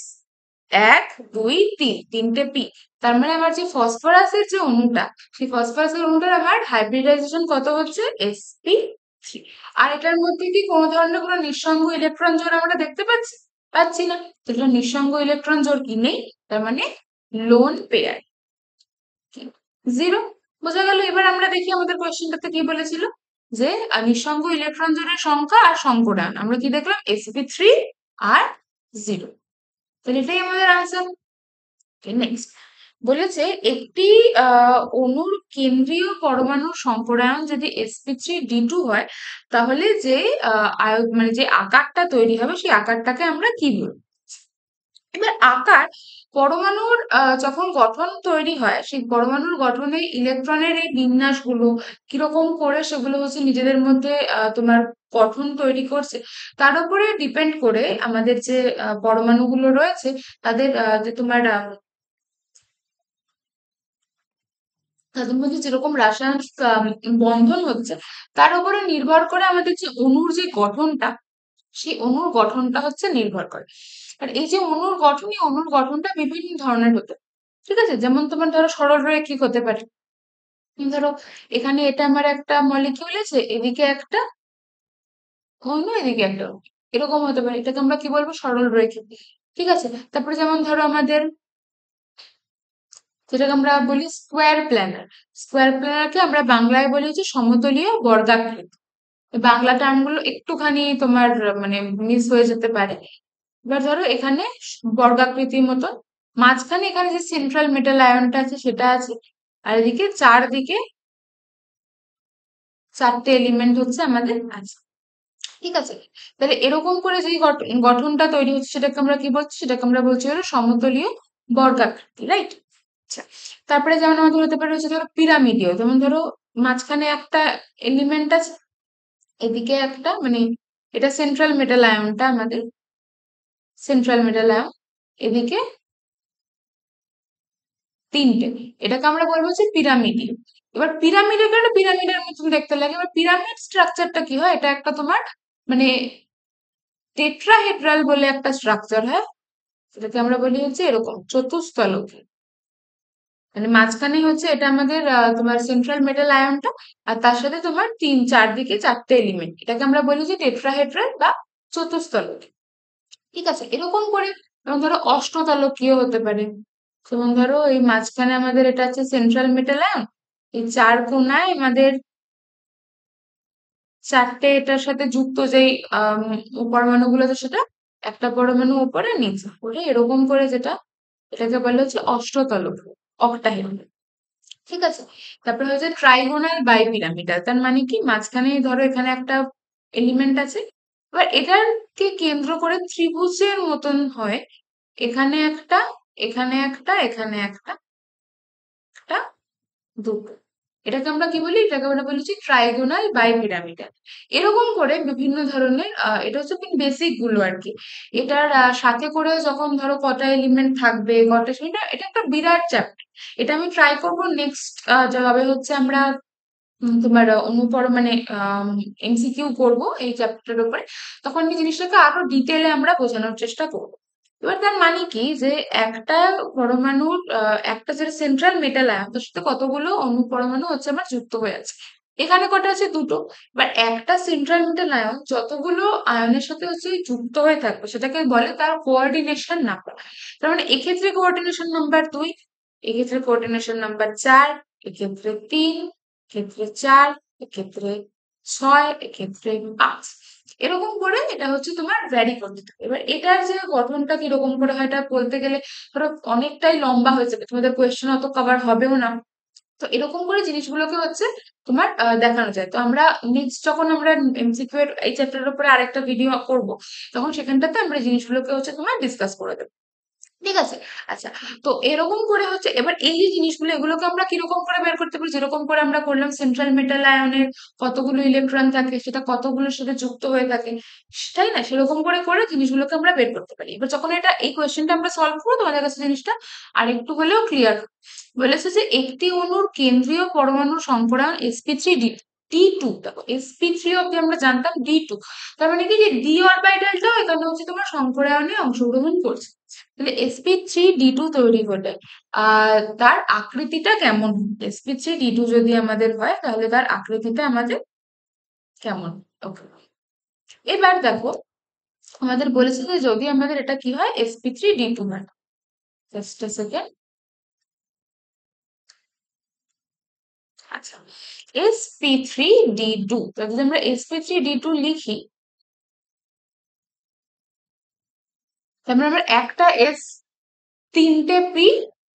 এক, দুই, তিন, তিনটে পি। তার মানে আমার যে ফসফরাসের যে অণুটা, সেই ফসফরাসের অণুটার আমার হাইব্রিডাইজেশন কত হচ্ছে? sp3। আর এটার মধ্যে কি কোনো ধরনের কোনো নিঃসঙ্গ ইলেকট্রন জোড় আমরা দেখতে পাচ্ছি? পাচ্ছি না। তো এটা নিঃসঙ্গ ইলেকট্রন জোড় কি নেই, তার মানে লোন পেয়ার, জিরো। বোঝা গেল? এবার আমরা দেখি আমাদের কোয়েশ্চেনটাতে কি বলেছিল, যে নিঃসঙ্গ ইলেকট্রন জোড়ের সংখ্যা আর সংকরায়ন আমরা কি দেখলাম? sp3 আর জিরো। তাহলে এটাই আমাদের আনসার। নেক্সট বলেছে একটি অণুর কেন্দ্রীয় পরমাণুর সংকরায়ন যদি sp3d2 হয়, তাহলে যে মানে যে আকারটা তৈরি হবে, সেই আকারটাকে আমরা কি বলবো? এবার আকার, পরমাণুর যখন গঠন তৈরি হয়, সেই পরমাণুর গঠনে ইলেকট্রনের এই বিন্যাসগুলো কিরকম করে সেগুলো হচ্ছে নিজেদের মধ্যে তোমার গঠন তৈরি করছে, তার উপরে ডিপেন্ড করে আমাদের যে পরমাণুগুলো রয়েছে, তাদের যে তোমার তাদের মধ্যে যেরকম রাসায়নিক বন্ধন হচ্ছে, তার উপরে নির্ভর করে আমাদের যে অণুর যে গঠনটা, সেই অণুর গঠনটা হচ্ছে নির্ভর করে। আর এই যে অণুর গঠন, এই অণুর গঠনটা বিভিন্ন ধরনের হতে পারে। ঠিক আছে? যেমন তোমার ধরো সরল রৈখিক হতে পারে। ধরো এখানে এটা আমার একটা মলিকিউল আছে, এদিকে একটা অণু, এদিকে একটা অণু। এরকম হতে পারে। এটাকে আমরা কি বলবো? সরল রৈখিক। ঠিক আছে? তারপরে যেমন ধরো আমাদের যেটাকে আমরা বলি স্কোয়ার প্ল্যানার। স্কোয়ার প্ল্যানারকে আমরা বাংলায় বলি হচ্ছে সমতলীয় বর্গাকৃতি। বাংলা টার্ম গুলো একটুখানি তোমার মানে মিস হয়ে যেতে পারে। এবার ধরো এখানে বর্গাকৃতির মতো, মাঝখানে এখানে যে সেন্ট্রাল মেটাল আয়নটা আছে সেটা আছে, আর এদিকে চারদিকে চারটে এলিমেন্ট হচ্ছে আমাদের আছে। ঠিক আছে? তাহলে এরকম করে যে গঠনটা তৈরি হচ্ছে, সেটাকে আমরা কি বলছি? সেটাকে আমরা বলছি হলো সমতলীয় বর্গাকৃতি, রাইট? আচ্ছা, তারপরে যেমন আমাদের হতে পারে হচ্ছে ধরো পিরামিডীয়, যেমন ধরো মাঝখানে একটা এলিমেন্ট আছে, এদিকে একটা মানে এটা সেন্ট্রাল মেটাল আয়নটা আমাদের সেন্ট্রাল মেটাল আয়ন, এদিকে তিনটে, এটাকে আমরা বলবো যে পিরামিডীয়। এবার পিরামিডের কারণে পিরামিডের মতন দেখতে লাগে। এবার পিরামিড স্ট্রাকচারটা কি হয়, এটা একটা তোমার মানে টেট্রাহেড্রাল বলে একটা স্ট্রাকচার হয়, সেটাকে আমরা বলি হচ্ছে এরকম চতুস্তলকী। মানে মাঝখানে হচ্ছে এটা আমাদের তোমার সেন্ট্রাল মেটাল আয়নটা, আর তার সাথে তোমার চারদিকে চারটে এলিমেন্ট, এটাকে আমরা বলি যে টেট্রাহেড্রাল বা চতুস্তলকী। ঠিক আছে, এরকম করে যেমন ধরো অষ্টতলকীয় হতে পারে। যেমন ধরো এই মাঝখানে আমাদের এটা হচ্ছে সেন্ট্রাল মেটাল আয়ন, এই চার কোনায় আমাদের চারটে এটার সাথে যুক্ত যেই পরমাণুগুলো আছে, সেটা একটা পরমাণু উপরে নিচে করে এরকম করে, যেটা এটাকে বলে হচ্ছে অষ্টতলকীয়, অক্টাহেড্রাল। ঠিক আছে, তারপরে হচ্ছে ট্রাইগোনাল বাইপিরামিডাল, তার মানে কি মাঝখানে ধরো এখানে একটা এলিমেন্ট আছে, এবার এটাকে কেন্দ্র করে ত্রিভুজের মতন হয়, এখানে একটা, এখানে একটা, এখানে একটা, একটা, দুটো, এটাকে আমরা কি বলি, এটাকে আমরা বলেছি ট্রাইগোনাল বাইপিরামিডাল। এরকম করে বিভিন্ন ধরনের এটা হচ্ছে বেসিক গুলো আর কি। এটার সাথে করে যখন ধরো কটা এলিমেন্ট থাকবে, কটা, সেটা এটা একটা বিরাট চ্যাপ্টার। এটা আমি ট্রাই করবো নেক্সট যেভাবে হচ্ছে আমরা তোমার অনুপর মানে এমসিকিউ করব এই চ্যাপ্টারের উপরে, তখন এই জিনিসটাকে আরো ডিটেলে আমরা বোঝানোর চেষ্টা করব। এবার তার মানে কি যে একটা পরমাণুর একটা যেটা সেন্ট্রাল মেটাল আয়ন, তার সাথে কতগুলো অণু পরমাণু হচ্ছে আমার যুক্ত হয়ে আছে। এখানে কটা আছে, দুটো। এবার একটা সেন্ট্রাল মেটাল আয়ন যতগুলো আয়নের সাথে হচ্ছে যুক্ত হয়ে থাকবে, সেটাকে বলে তার কোঅর্ডিনেশন নাম্বার। তার মানে এক্ষেত্রে কোঅর্ডিনেশন নাম্বার 2, এক্ষেত্রে কোঅর্ডিনেশন নাম্বার 4, এক্ষেত্রে 3, এক্ষেত্রে 4, এক্ষেত্রে 6, এক্ষেত্রে 5। এরকম করে এটা হচ্ছে তোমার ভ্যারি করতে থাকে। এবার এটার যে গঠনটা কিরকম করে হয়, এটা বলতে গেলে ধরো অনেকটাই লম্বা হয়ে যাবে, তোমাদের কোয়েশ্চেন অত কভার হবেও না। তো এরকম করে জিনিসগুলোকে হচ্ছে তোমার দেখানো যায়। তো আমরা নেক্সট যখন আমরা এমসিকিউ এর এই চ্যাপ্টারের উপরে আরেকটা ভিডিও করব, তখন সেখানটাতে আমরা জিনিসগুলোকে হচ্ছে তোমার ডিসকাস করে দেবো। ঠিক আছে? আচ্ছা, তো এরকম করে হচ্ছে এবার এই যে জিনিসগুলো, এগুলোকে আমরা কিরকম করে বের করতে পারি, যেরকম করে আমরা করলাম সেন্ট্রাল মেটাল আয়নের কতগুলো ইলেকট্রন থাকে, সেটা কতগুলোর সাথে যুক্ত হয়ে থাকে, তাই না? সেরকম করে করে জিনিসগুলোকে আমরা বের করতে পারি। এবার যখন এটা এই কোয়েশ্চেনটা আমরা সলভ করবো, তোমাদের কাছে জিনিসটা আরেকটু হলেও ক্লিয়ার। বলেছে যে একটি অণুর কেন্দ্রীয় পরমাণুর সংকরায়ন sp3 d2, দেখো sp3 অব্দি আমরা জানতাম, d2 তার মানে কি যে ডি অরবিটালটাও এখানে হচ্ছে তোমার সংকরায়নে অংশগ্রহণ করছে। তাহলে sp3d2 তৈরি হলে তার আকৃতিটা কেমন, sp3d2 যদি আমাদের হয়, তাহলে তার আকৃতিটা আমাদের কেমন। ওকে, এবার দেখো আমাদের বলেছে যে যদি আমাদের এটা কি হয়, sp3d2 হয়, জাস্ট আ সেকেন্ড। আচ্ছা, sp3d2, যদি আমরা sp3d2 লিখি, তারপরে আমরা একটা s, তিনটে পি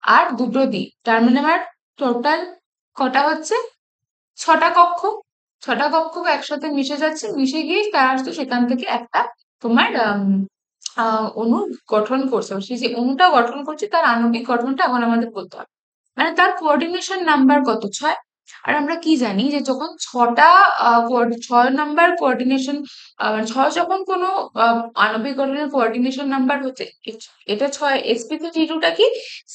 আর দুটো ডি, তার মানে আমার টোটাল কটা হচ্ছে, ছটা কক্ষ। ছটা কক্ষ একসাথে মিশে যাচ্ছে, মিশে গিয়ে তার তো সেখান থেকে একটা তোমার অণু গঠন করছে। সেই যে অণুটা গঠন করছে, তার আণবিক গঠনটা এখন আমাদের বলতে হবে। মানে তার কোঅর্ডিনেশন নাম্বার কত, 6। আর আমরা কি জানি যে যখন ছটা 6 নাম্বার কোঅর্ডিনেশন, ছয় যখন কোনো আণবিক গঠনের কোঅর্ডিনেশন নাম্বার হচ্ছে, এটা 6। sp3d2টা কি,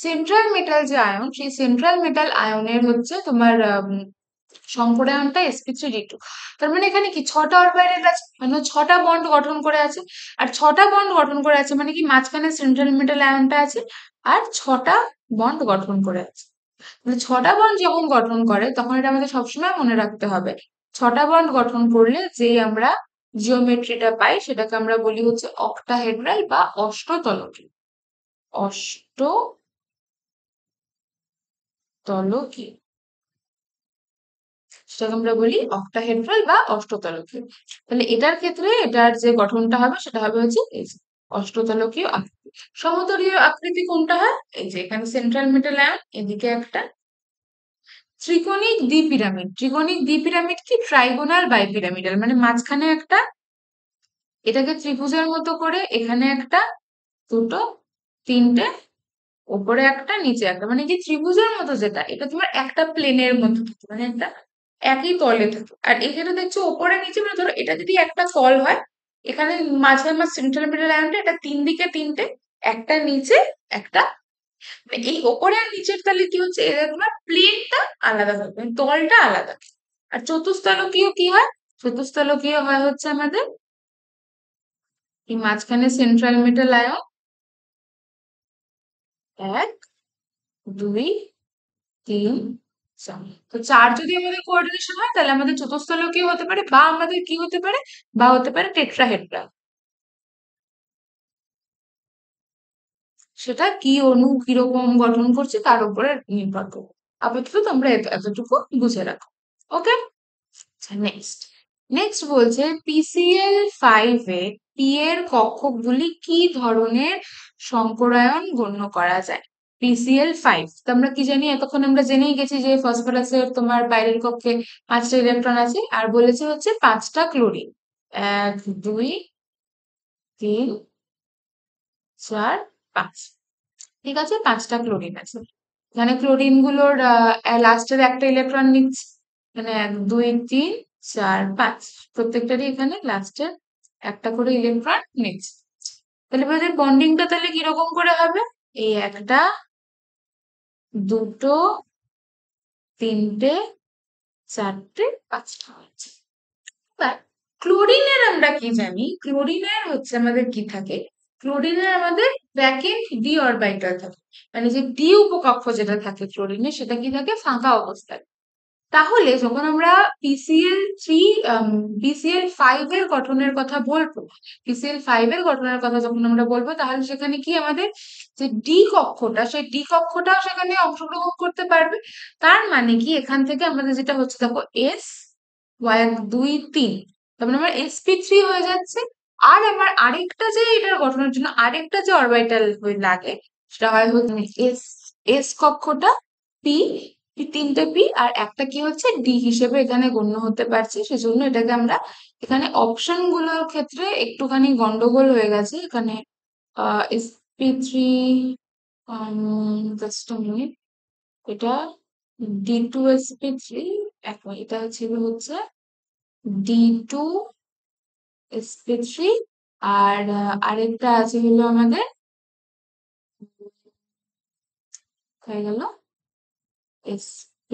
সেন্ট্রাল মেটাল যে আয়ন, সেই সেন্ট্রাল মেটাল আয়নের হচ্ছে তোমার সংকরায়নটা sp3d2। তার মানে এখানে কি ছটা অরবিটাল আছে, মানে ছটা বন্ড গঠন করে আছে। আর ছটা বন্ড গঠন করে আছে মানে কি মাঝখানে সেন্ট্রাল মেটাল আয়নটা আছে, আর ছটা বন্ড গঠন করে আছে। তাহলে ছটা বন্ড যখন গঠন করে, তখন এটা আমাদের সবসময় মনে রাখতে হবে, ছটা বন্ড গঠন করলে যে আমরা জিওমেট্রিটা পাই, সেটাকে আমরা বলি হচ্ছে অক্টাহেড্রাল বা অষ্টতলকী। অষ্টতলকী, সেটাকে আমরা বলি অক্টাহেড্রাল বা অষ্টতলকীয়। তাহলে এটার ক্ষেত্রে এটার যে গঠনটা হবে, সেটা হবে হচ্ছে এই যে অষ্টতলকীয় আকৃতি। সমতলীয় আকৃতি কোনটা হয়, এই যে এখানে সেন্ট্রাল মেটাল আয়ন, এদিকে একটা ত্রিকোণিক দ্বিপিরামিড। ত্রিকোণিক দ্বিপিরামিড কি, ট্রাইগোনাল বাইপিরামিডাল, মানে মাঝখানে একটা, এটাকে ত্রিভুজের মতো করে এখানে একটা, দুটো, তিনটে, ওপরে একটা নিচে একটা, মানে কি ত্রিভুজের মতো যেটা, এটা তোমার একটা প্লেনের মতো থাকে, মানে একটা একই তলে থাকে। আর এখানে দেখছো ওপরে নিচে, মানে ধরো এটা যদি একটা তল হয়, এখানে মাঝে আমার সেন্ট্রাল মিডল লাইনটা, এটা তিন দিকে তিনটে, একটা নিচে একটা, মানে এই ওপরে আর নিচের তলে কি হচ্ছে, এদের তোমার প্লেনটা আলাদা হবে, মানে তলটা আলাদা। আর চতুস্তলকীয় কি হয়, চতুস্তলকীয় হয় হচ্ছে আমাদের এই মাঝখানে সেন্ট্রাল মিডল লাইন, এক, দুই, তিন, চার। তো চার যদি আমাদের কোঅর্ডিনেশন হয়, তাহলে আমাদের চতুস্তলকীয় হতে পারে, বা আমাদের কি হতে পারে, বা হতে পারে টেট্রাহেড্রা। সেটা কি অণু কিরকম গঠন করছে তার উপরে নির্ভর করবে। আপাতত তোমরা এতটুকু বুঝে রাখো। ওকে, আচ্ছা নেক্সট। নেক্সট বলছে পিসিএল 5 এ পি এর কক্ষকগুলি কি ধরনের সংকরায়ন গণ্য করা যায়? পিসিএল 5, তো আমরা কি জানি, এতক্ষণ আমরা জেনেই গেছি যে ফসফরাসের তোমার বাইরের কক্ষে 5টা ইলেকট্রন আছে, আর বলেছে হচ্ছে 5টা ক্লোরিন। এক, দুই, তিন, চার, পাঁচ। ঠিক আছে, 5টা ক্লোরিন আছে। এখানে ক্লোরিন গুলোর লাস্টের একটা ইলেকট্রন নিচ্ছে, মানে এক, দুই, তিন, চার, পাঁচ, প্রত্যেকটারই এখানে লাস্টের একটা করে ইলেকট্রন নিচ্ছে। তাহলে এবার বন্ডিংটা তাহলে কিরকম করে হবে, এই একটা, দুটো, তিনটে, চারটে, পাঁচটা হচ্ছে। এবার ক্লোরিনের আমরা কি জানি, ক্লোরিনের হচ্ছে আমাদের কি থাকে, ক্লোরিনের আমাদের ব্র্যাকেট ডি অরবিটাল থাকে, মানে যে ডি উপকক্ষ যেটা থাকে ক্লোরিনের, সেটা কি থাকে, ফাঁকা অবস্থায়। তাহলে যখন আমরা পিসিএল 3, পিসিএল 5 এর গঠনের কথা বলবো, পিসিএল 5 এর গঠনের কথা যখন আমরা বলবো, তাহলে সেখানে কি আমাদের যে ডি কক্ষটা, সেই ডি কক্ষটাও সেখানে অংশগ্রহণ করতে পারবে। তার মানে কি এখান থেকে আমাদের যেটা হচ্ছে, দেখো এস, এক, দুই, তিন, তার মানে আমার sp3 হয়ে যাচ্ছে। আর আমার আরেকটা যে এটার গঠনের জন্য আরেকটা যে অরবিটাল লাগে, সেটা হয় হচ্ছে এস, এস কক্ষটা পি, তিনটে পি, আর একটা কি হচ্ছে ডি হিসেবে এখানে গণ্য হতে পারছে। সেজন্য এটাকে আমরা এখানে অপশন গুলোর ক্ষেত্রে একটুখানি গন্ডগোল হয়ে গেছে এখানে। sp3, জাস্ট মিনিট, এটা D2sp3, এটা ছিল হচ্ছে D2sp3, আর আরেকটা আছে হলো আমাদের, হয়ে গেল sp,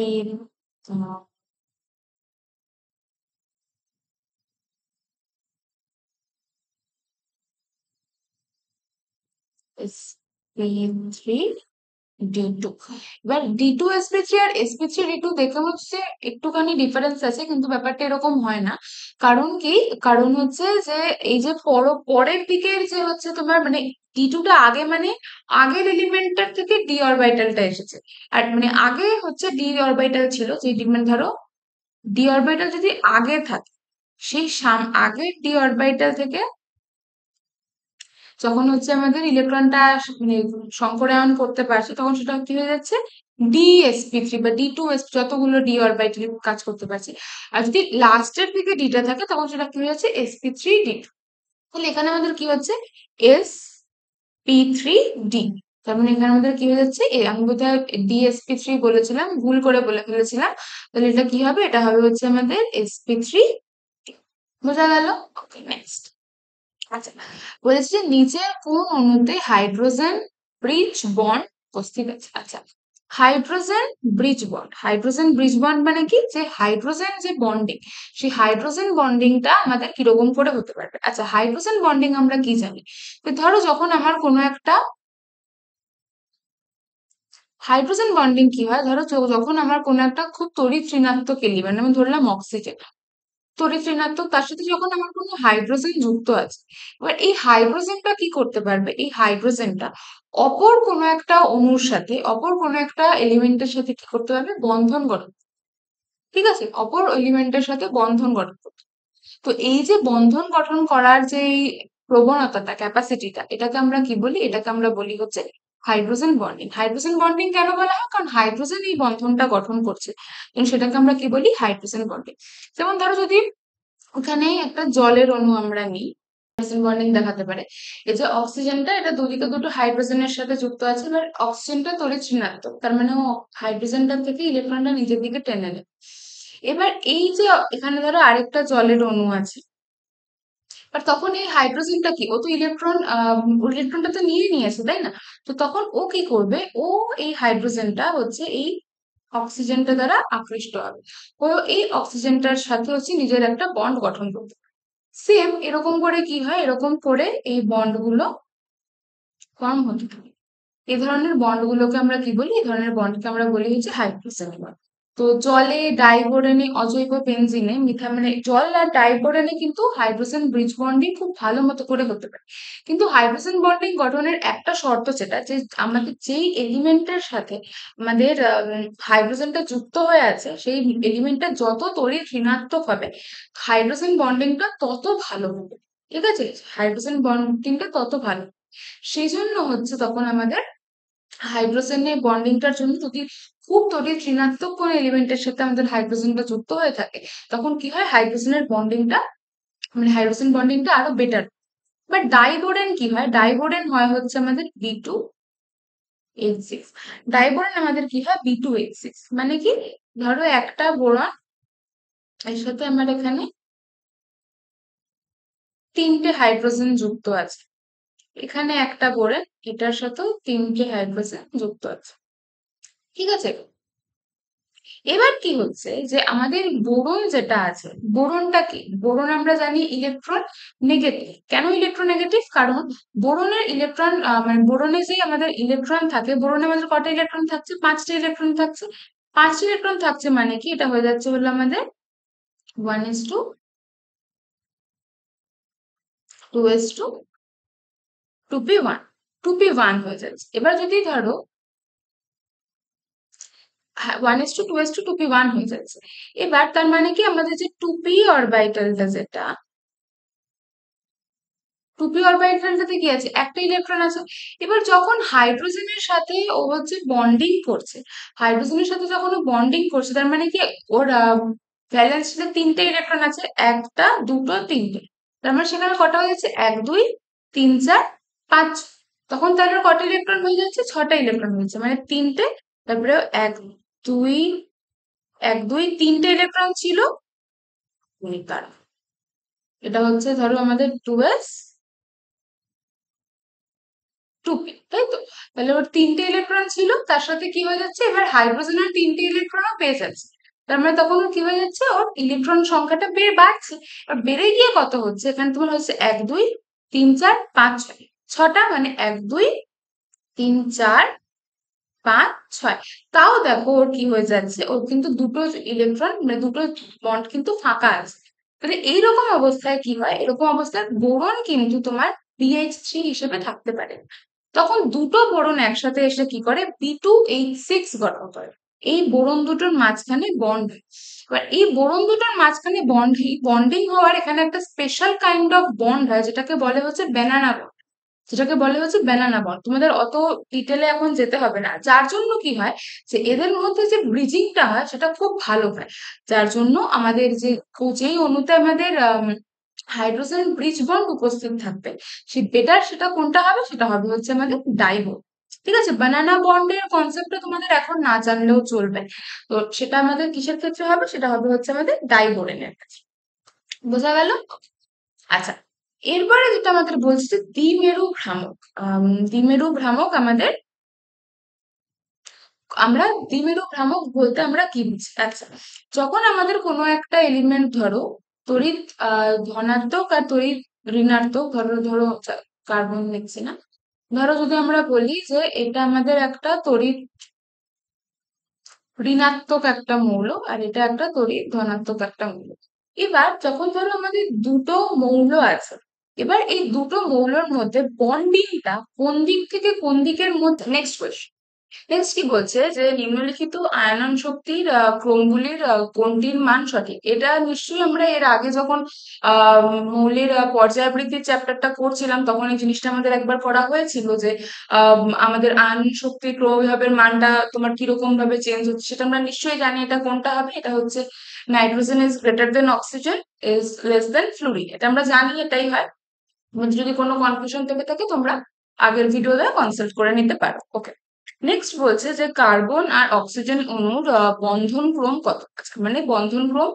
sp3 D2। এবার D2sp3 আর sp3D2 দেখে হচ্ছে একটুখানি ডিফারেন্স আছে, কিন্তু ব্যাপারটা এরকম হয় না। কারণ কি, কারণ হচ্ছে যে এই যে পরের দিকের যে হচ্ছে তোমার, মানে D2টা আগে, মানে আগের এলিমেন্টটার থেকে ডি অরবিটালটা এসেছে। আর মানে আগে হচ্ছে ডি অরবিটাল ছিল, যে মানে ধরো ডি অরবিটাল যদি আগে থাকে, সেই আগের ডি অরবিটাল থেকে যখন হচ্ছে আমাদের ইলেকট্রনটা মানে সংকরায়ন করতে পারছে, তখন সেটা কি হয়ে যাচ্ছে, DsP3 বা D2sp, যতগুলো ডি অরবিটাল কাজ করতে পারছে। আর যদি লাস্টের দিকে ডিটা থাকে, তখন সেটা কি হয়ে যাচ্ছে sp3D2। তাহলে এখানে আমাদের কি হচ্ছে sp3D। তার মানে এখানে আমাদের কি হয়ে যাচ্ছে, আমি বোধহয় DsP3 বলেছিলাম, ভুল করে বলে ফেলেছিলাম। তাহলে এটা কি হবে, এটা হবে হচ্ছে আমাদের sp3। বোঝা গেল? ওকে, নেক্সট। আচ্ছা, বলেছে যে নিচের কোন অণুতে হাইড্রোজেন ব্রিজ বন্ড উপস্থিত আছে? আচ্ছা, hydrogen bridge bond, hydrogen bridge bond মানে কি, যে হাইড্রোজেন যে বন্ডিং, সেই হাইড্রোজেন বন্ডিংটা আমাদের কিরকম করে হতে পারবে? আচ্ছা, হাইড্রোজেন বন্ডিং আমরা কি জানি, যে ধরো যখন আমার কোনো একটা হাইড্রোজেন বন্ডিং কি হয়, ধরো যখন আমার কোনো একটা খুব তড়িৎ ঋণাত্মক এলিমেন্ট, আমি ধরলাম অক্সিজেন, তড়িৎ ঋণাত্মক, তার সাথে যখন আমার কোনো হাইড্রোজেন যুক্ত আছে, এবার এই হাইড্রোজেনটা কি করতে পারবে, এই হাইড্রোজেনটা অপর কোনো একটা অণুর সাথে, অপর কোনো একটা এলিমেন্টের সাথে কি করতে পারবে, বন্ধন গঠন। ঠিক আছে, অপর এলিমেন্টের সাথে বন্ধন গঠন করতে। তো এই যে বন্ধন গঠন করার যে এই প্রবণতাটা, ক্যাপাসিটিটা, এটাকে আমরা কি বলি, এটাকে আমরা বলি হচ্ছে হাইড্রোজেন বন্ডিং। হাইড্রোজেন বন্ডিং কেন বলা হয়, কারণ হাইড্রোজেন এই বন্ধনটা গঠন করছে, এবং সেটাকে আমরা কি বলি, হাইড্রোজেন বন্ডিং। যেমন ধরো যদি ওখানে একটা জলের অণু আমরা নিই, হাইড্রোজেন বন্ডিং দেখাতে পারে। এই যে অক্সিজেনটা, এটা দুদিকে দুটো হাইড্রোজেনের সাথে যুক্ত আছে, এবার অক্সিজেনটা তড়িৎ ঋণাত্মক, তার মানে ও হাইড্রোজেনটা থেকে ইলেকট্রনটা নিজের দিকে টেনে নেবে। এবার এই যে এখানে ধরো আরেকটা জলের অণু আছে, আর তখন এই হাইড্রোজেনটা কি, ও তো ইলেকট্রনটা তো নিয়ে নিয়েছে, তাই না? তো তখন ও কি করবে, ও এই হাইড্রোজেনটা হচ্ছে এই অক্সিজেনটা দ্বারা আকৃষ্ট হবে, ও এই অক্সিজেনটার সাথে হচ্ছে নিজের একটা বন্ড গঠন করবে। সেম এরকম করে কি হয়, এরকম করে এই বন্ড গুলো ফর্ম হতে থাকে। এই ধরনের বন্ড গুলোকে আমরা কি বলি, এই ধরনের বন্ডকে আমরা বলি হচ্ছে হাইড্রোজেন বন্ড। তো জলে, ডাইবোরেনে, অজৈব বেনজিনে, মানে জল আর ডাইবোরেনে কিন্তু হাইড্রোজেন ব্রিজ বন্ডিং খুব ভালো মতো করে হতে পারে। কিন্তু হাইড্রোজেন বন্ডিং গঠনের একটা শর্ত, যেটা যে আমাদের যেই এলিমেন্টের সাথে আমাদের হাইড্রোজেনটা যুক্ত হয়ে আছে, সেই এলিমেন্টটা যত তড়িৎ ঋণাত্মক হবে, হাইড্রোজেন বন্ডিংটা তত ভালো হবে। ঠিক আছে, হাইড্রোজেন বন্ডিংটা তত ভালো। সেই জন্য হচ্ছে তখন আমাদের হাইড্রোজেনের বন্ডিংটার জন্য যদি খুব তড়িৎ ঋণাত্মক কোনো এলিমেন্টের সাথে আমাদের হাইড্রোজেনটা যুক্ত হয়ে থাকে, তখন কি হয়, হাইড্রোজেনের বন্ডিংটা, মানে হাইড্রোজেন বন্ডিংটা আরো বেটার। বাট ডাইবোরেন কি হয়, ডাইবোরেন হয় হচ্ছে আমাদের B2H6। ডাইবোরেন আমাদের কি হয়, B2H6, মানে কি, ধরো একটা বোরন, এর সাথে আমার এখানে তিনটে হাইড্রোজেন যুক্ত আছে, এখানে একটা বোরন, এটার সাথেও তিনটে হাইড্রোজেন যুক্ত আছে। ঠিক আছে, এবার কি হচ্ছে যে আমাদের বোরন যেটা আছে, বোরনটা কি, বোরন আমরা জানি ইলেকট্রন নেগেটিভ। কেন ইলেকট্রন নেগেটিভ? কারণ বোরনের ইলেকট্রন, মানে বোরনে যে আমাদের ইলেকট্রন থাকে, বোরনে আমাদের কটা ইলেকট্রন থাকছে, পাঁচটা ইলেকট্রন থাকছে। পাঁচটা ইলেকট্রন থাকছে মানে কি, এটা হয়ে যাচ্ছে হলো আমাদের 1:2, 2:2, 2p1, 2p1 হয়ে যাচ্ছে। এবার যদি ধরো 1:2, 2:2, 2p1 হয়ে যাচ্ছে। এবার তার মানে কি, আমাদের যে 2p অরবিটালটা, যেটা 2p অরবিটালটাতে কি আছে, একটা ইলেকট্রন আছে। এবার যখন হাইড্রোজেনের সাথে ও হচ্ছে বন্ডিং করছে, হাইড্রোজেনের সাথে যখন ও বন্ডিং করছে, তার মানে কি, ওর ভ্যালেন্সিতে তিনটে ইলেকট্রন আছে, একটা, দুটো, তিনটে। তার মানে সেখানে কটা হয়ে যাচ্ছে, 1, 2, 3, 4, 5। তখন তাহলে ওর কটা ইলেকট্রন হয়ে যাচ্ছে, ছটা ইলেকট্রন হয়েছে, মানে তিনটে, তারপরে দুই 1, 2, 3টে ইলেকট্রন ছিল, তার এটা হচ্ছে ধরো আমাদের 2s, 2p, তাই তো? তাহলে ওর তিনটে ইলেকট্রন ছিল, তার সাথে কি হয়ে যাচ্ছে, এবার হাইড্রোজেনের তিনটে ইলেকট্রনও পেয়ে যাচ্ছে। তার মানে তখন ওর কি হয়ে যাচ্ছে, ওর ইলেকট্রন সংখ্যাটা বাড়ছে। আর বেড়ে গিয়ে কত হচ্ছে, এখানে তোমার হচ্ছে 1, 2, 3, 4, 5, 6, ছটা, মানে 1, 2, 3, 4, 5, 6। তাও দেখো ওর কি হয়ে যাচ্ছে, ওর কিন্তু দুটো ইলেকট্রন, মানে দুটো বন্ড কিন্তু ফাঁকা আছে। তাহলে এইরকম অবস্থায় কি হয়, এরকম অবস্থায় বোরন কিন্তু তোমার BH3 হিসেবে থাকতে পারে। তখন দুটো বোরন একসাথে এসে কি করে, B2H6 গঠন করে। এই বোরন দুটোর মাঝখানে বন্ড হয়। এবার এই বোরন দুটোর মাঝখানে বন্ডিং হওয়ার এখানে একটা স্পেশাল কাইন্ড অফ বন্ড হয়, যেটাকে বলে হচ্ছে ব্যানানা বন্ড। যেটাকে বলে হচ্ছে ব্যানানা বন্ড। তোমাদের অত ডিটেলে এখন যেতে হবে না। যার জন্য কি হয়, যে এদের মধ্যে যে ব্রিজিংটা হয় সেটা খুব ভালো হয়। যার জন্য আমাদের যেই অণুতে আমাদের হাইড্রোজেন ব্রিজ বন্ড উপস্থিত থাকবে, সেটা কোনটা হবে, সেটা হবে হচ্ছে আমাদের ডাইবোন। ঠিক আছে, বানানা বন্ডের কনসেপ্টটা তোমাদের এখন না জানলেও চলবে। তো সেটা আমাদের কিসের ক্ষেত্রে হবে, সেটা হবে হচ্ছে আমাদের ডাইবোরেনের ক্ষেত্রে। বোঝা গেল? আচ্ছা, এরপরে যেটা আমাদের বলছে যে দ্বিমেরু ভ্রামক। দ্বিমেরু ভ্রামক আমাদের, আমরা দ্বিমেরু ভ্রামক বলতে আমরা কি বুঝি? আচ্ছা, যখন আমাদের কোনো একটা এলিমেন্ট ধরো তড়িৎ ধনাত্মক আর তড়িৎ ঋণাত্মক, ধরো ধরো কার্বন লিখছি না, ধরো যদি আমরা বলি যে এটা আমাদের একটা তড়িৎ ঋণাত্মক একটা মৌল, আর এটা একটা তড়িৎ ধনাত্মক একটা মৌল। এবার যখন ধরো আমাদের দুটো মৌল আছে, এবার এই দুটো মৌলের মধ্যে বন্ডিংটা কোন দিক থেকে কোন দিকের মধ্যে, নেক্সট কোয়েশ্চেন। নেক্সট কি বলছে, যে নিম্নলিখিত আয়নন শক্তির ক্রমগুলির কোনটির মান সঠিক? এটা নিশ্চয়ই আমরা এর আগে যখন আহ মৌলের পর্যায়বৃত্তির চ্যাপ্টারটা করছিলাম, তখন এই জিনিসটা আমাদের একবার করা হয়েছিল, যে আমাদের আয়নন শক্তির ক্রমবিভাবের মানটা তোমার কিরকম ভাবে চেঞ্জ হচ্ছে, সেটা আমরা নিশ্চয়ই জানি। এটা কোনটা হবে, এটা হচ্ছে nitrogen is greater than oxygen is less than fluorine, এটা আমরা জানি, এটাই হয়। তোমাদের যদি কোনো কনফিউশন থেকে থাকে তোমরা আগের ভিডিওতে কনসাল্ট করে নিতে পারো। ওকে, নেক্সট বলছে যে কার্বন আর অক্সিজেন অণুর বন্ধন ক্রম কত। আচ্ছা, মানে বন্ধন ক্রম,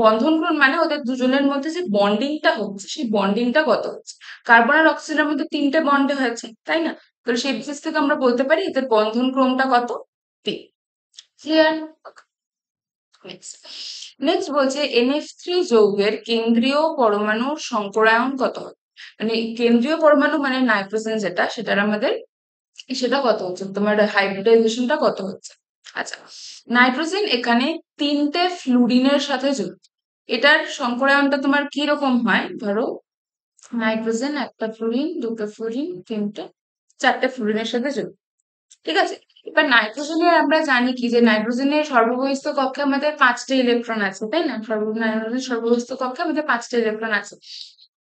বন্ধন ক্রম মানে ওদের দুজনের মধ্যে যে বন্ডিংটা হচ্ছে সেই বন্ডিংটা কত হচ্ছে। কার্বন আর অক্সিজেনের মধ্যে তিনটে বন্ডে হয়েছে, তাই না? তো সেই বেসিস থেকে আমরা বলতে পারি এদের বন্ধন ক্রমটা কত, তিন। ক্লিয়ার? নেক্সট, নেক্সট বলছে NH3 যৌগের কেন্দ্রীয় পরমাণুর সংকরায়ন কত হয়। মানে কেন্দ্রীয় পরমাণু মানে নাইট্রোজেন যেটা, সেটার আমাদের সেটা কত হচ্ছে, তোমার হাইব্রিডাইজেশনটা কত হচ্ছে। আচ্ছা, নাইট্রোজেন এখানে তিনটে ফ্লুরিনের সাথে যুক্ত। এটার সংকরায়নটা তোমার কি রকম হয়, ধরো নাইট্রোজেন একটা ফ্লুরিন, দুটো ফ্লুরিন, তিনটে, চারটে ফ্লুরিনের সাথে যুক্ত। ঠিক আছে? এবার নাইট্রোজেনের আমরা জানি কি যে নাইট্রোজেনের সর্ববহিস্থ কক্ষে আমাদের 5টে ইলেকট্রন আছে, তাই না? নাইট্রোজেনের সর্ববহিস্থ কক্ষে আমাদের 5টে ইলেকট্রন আছে।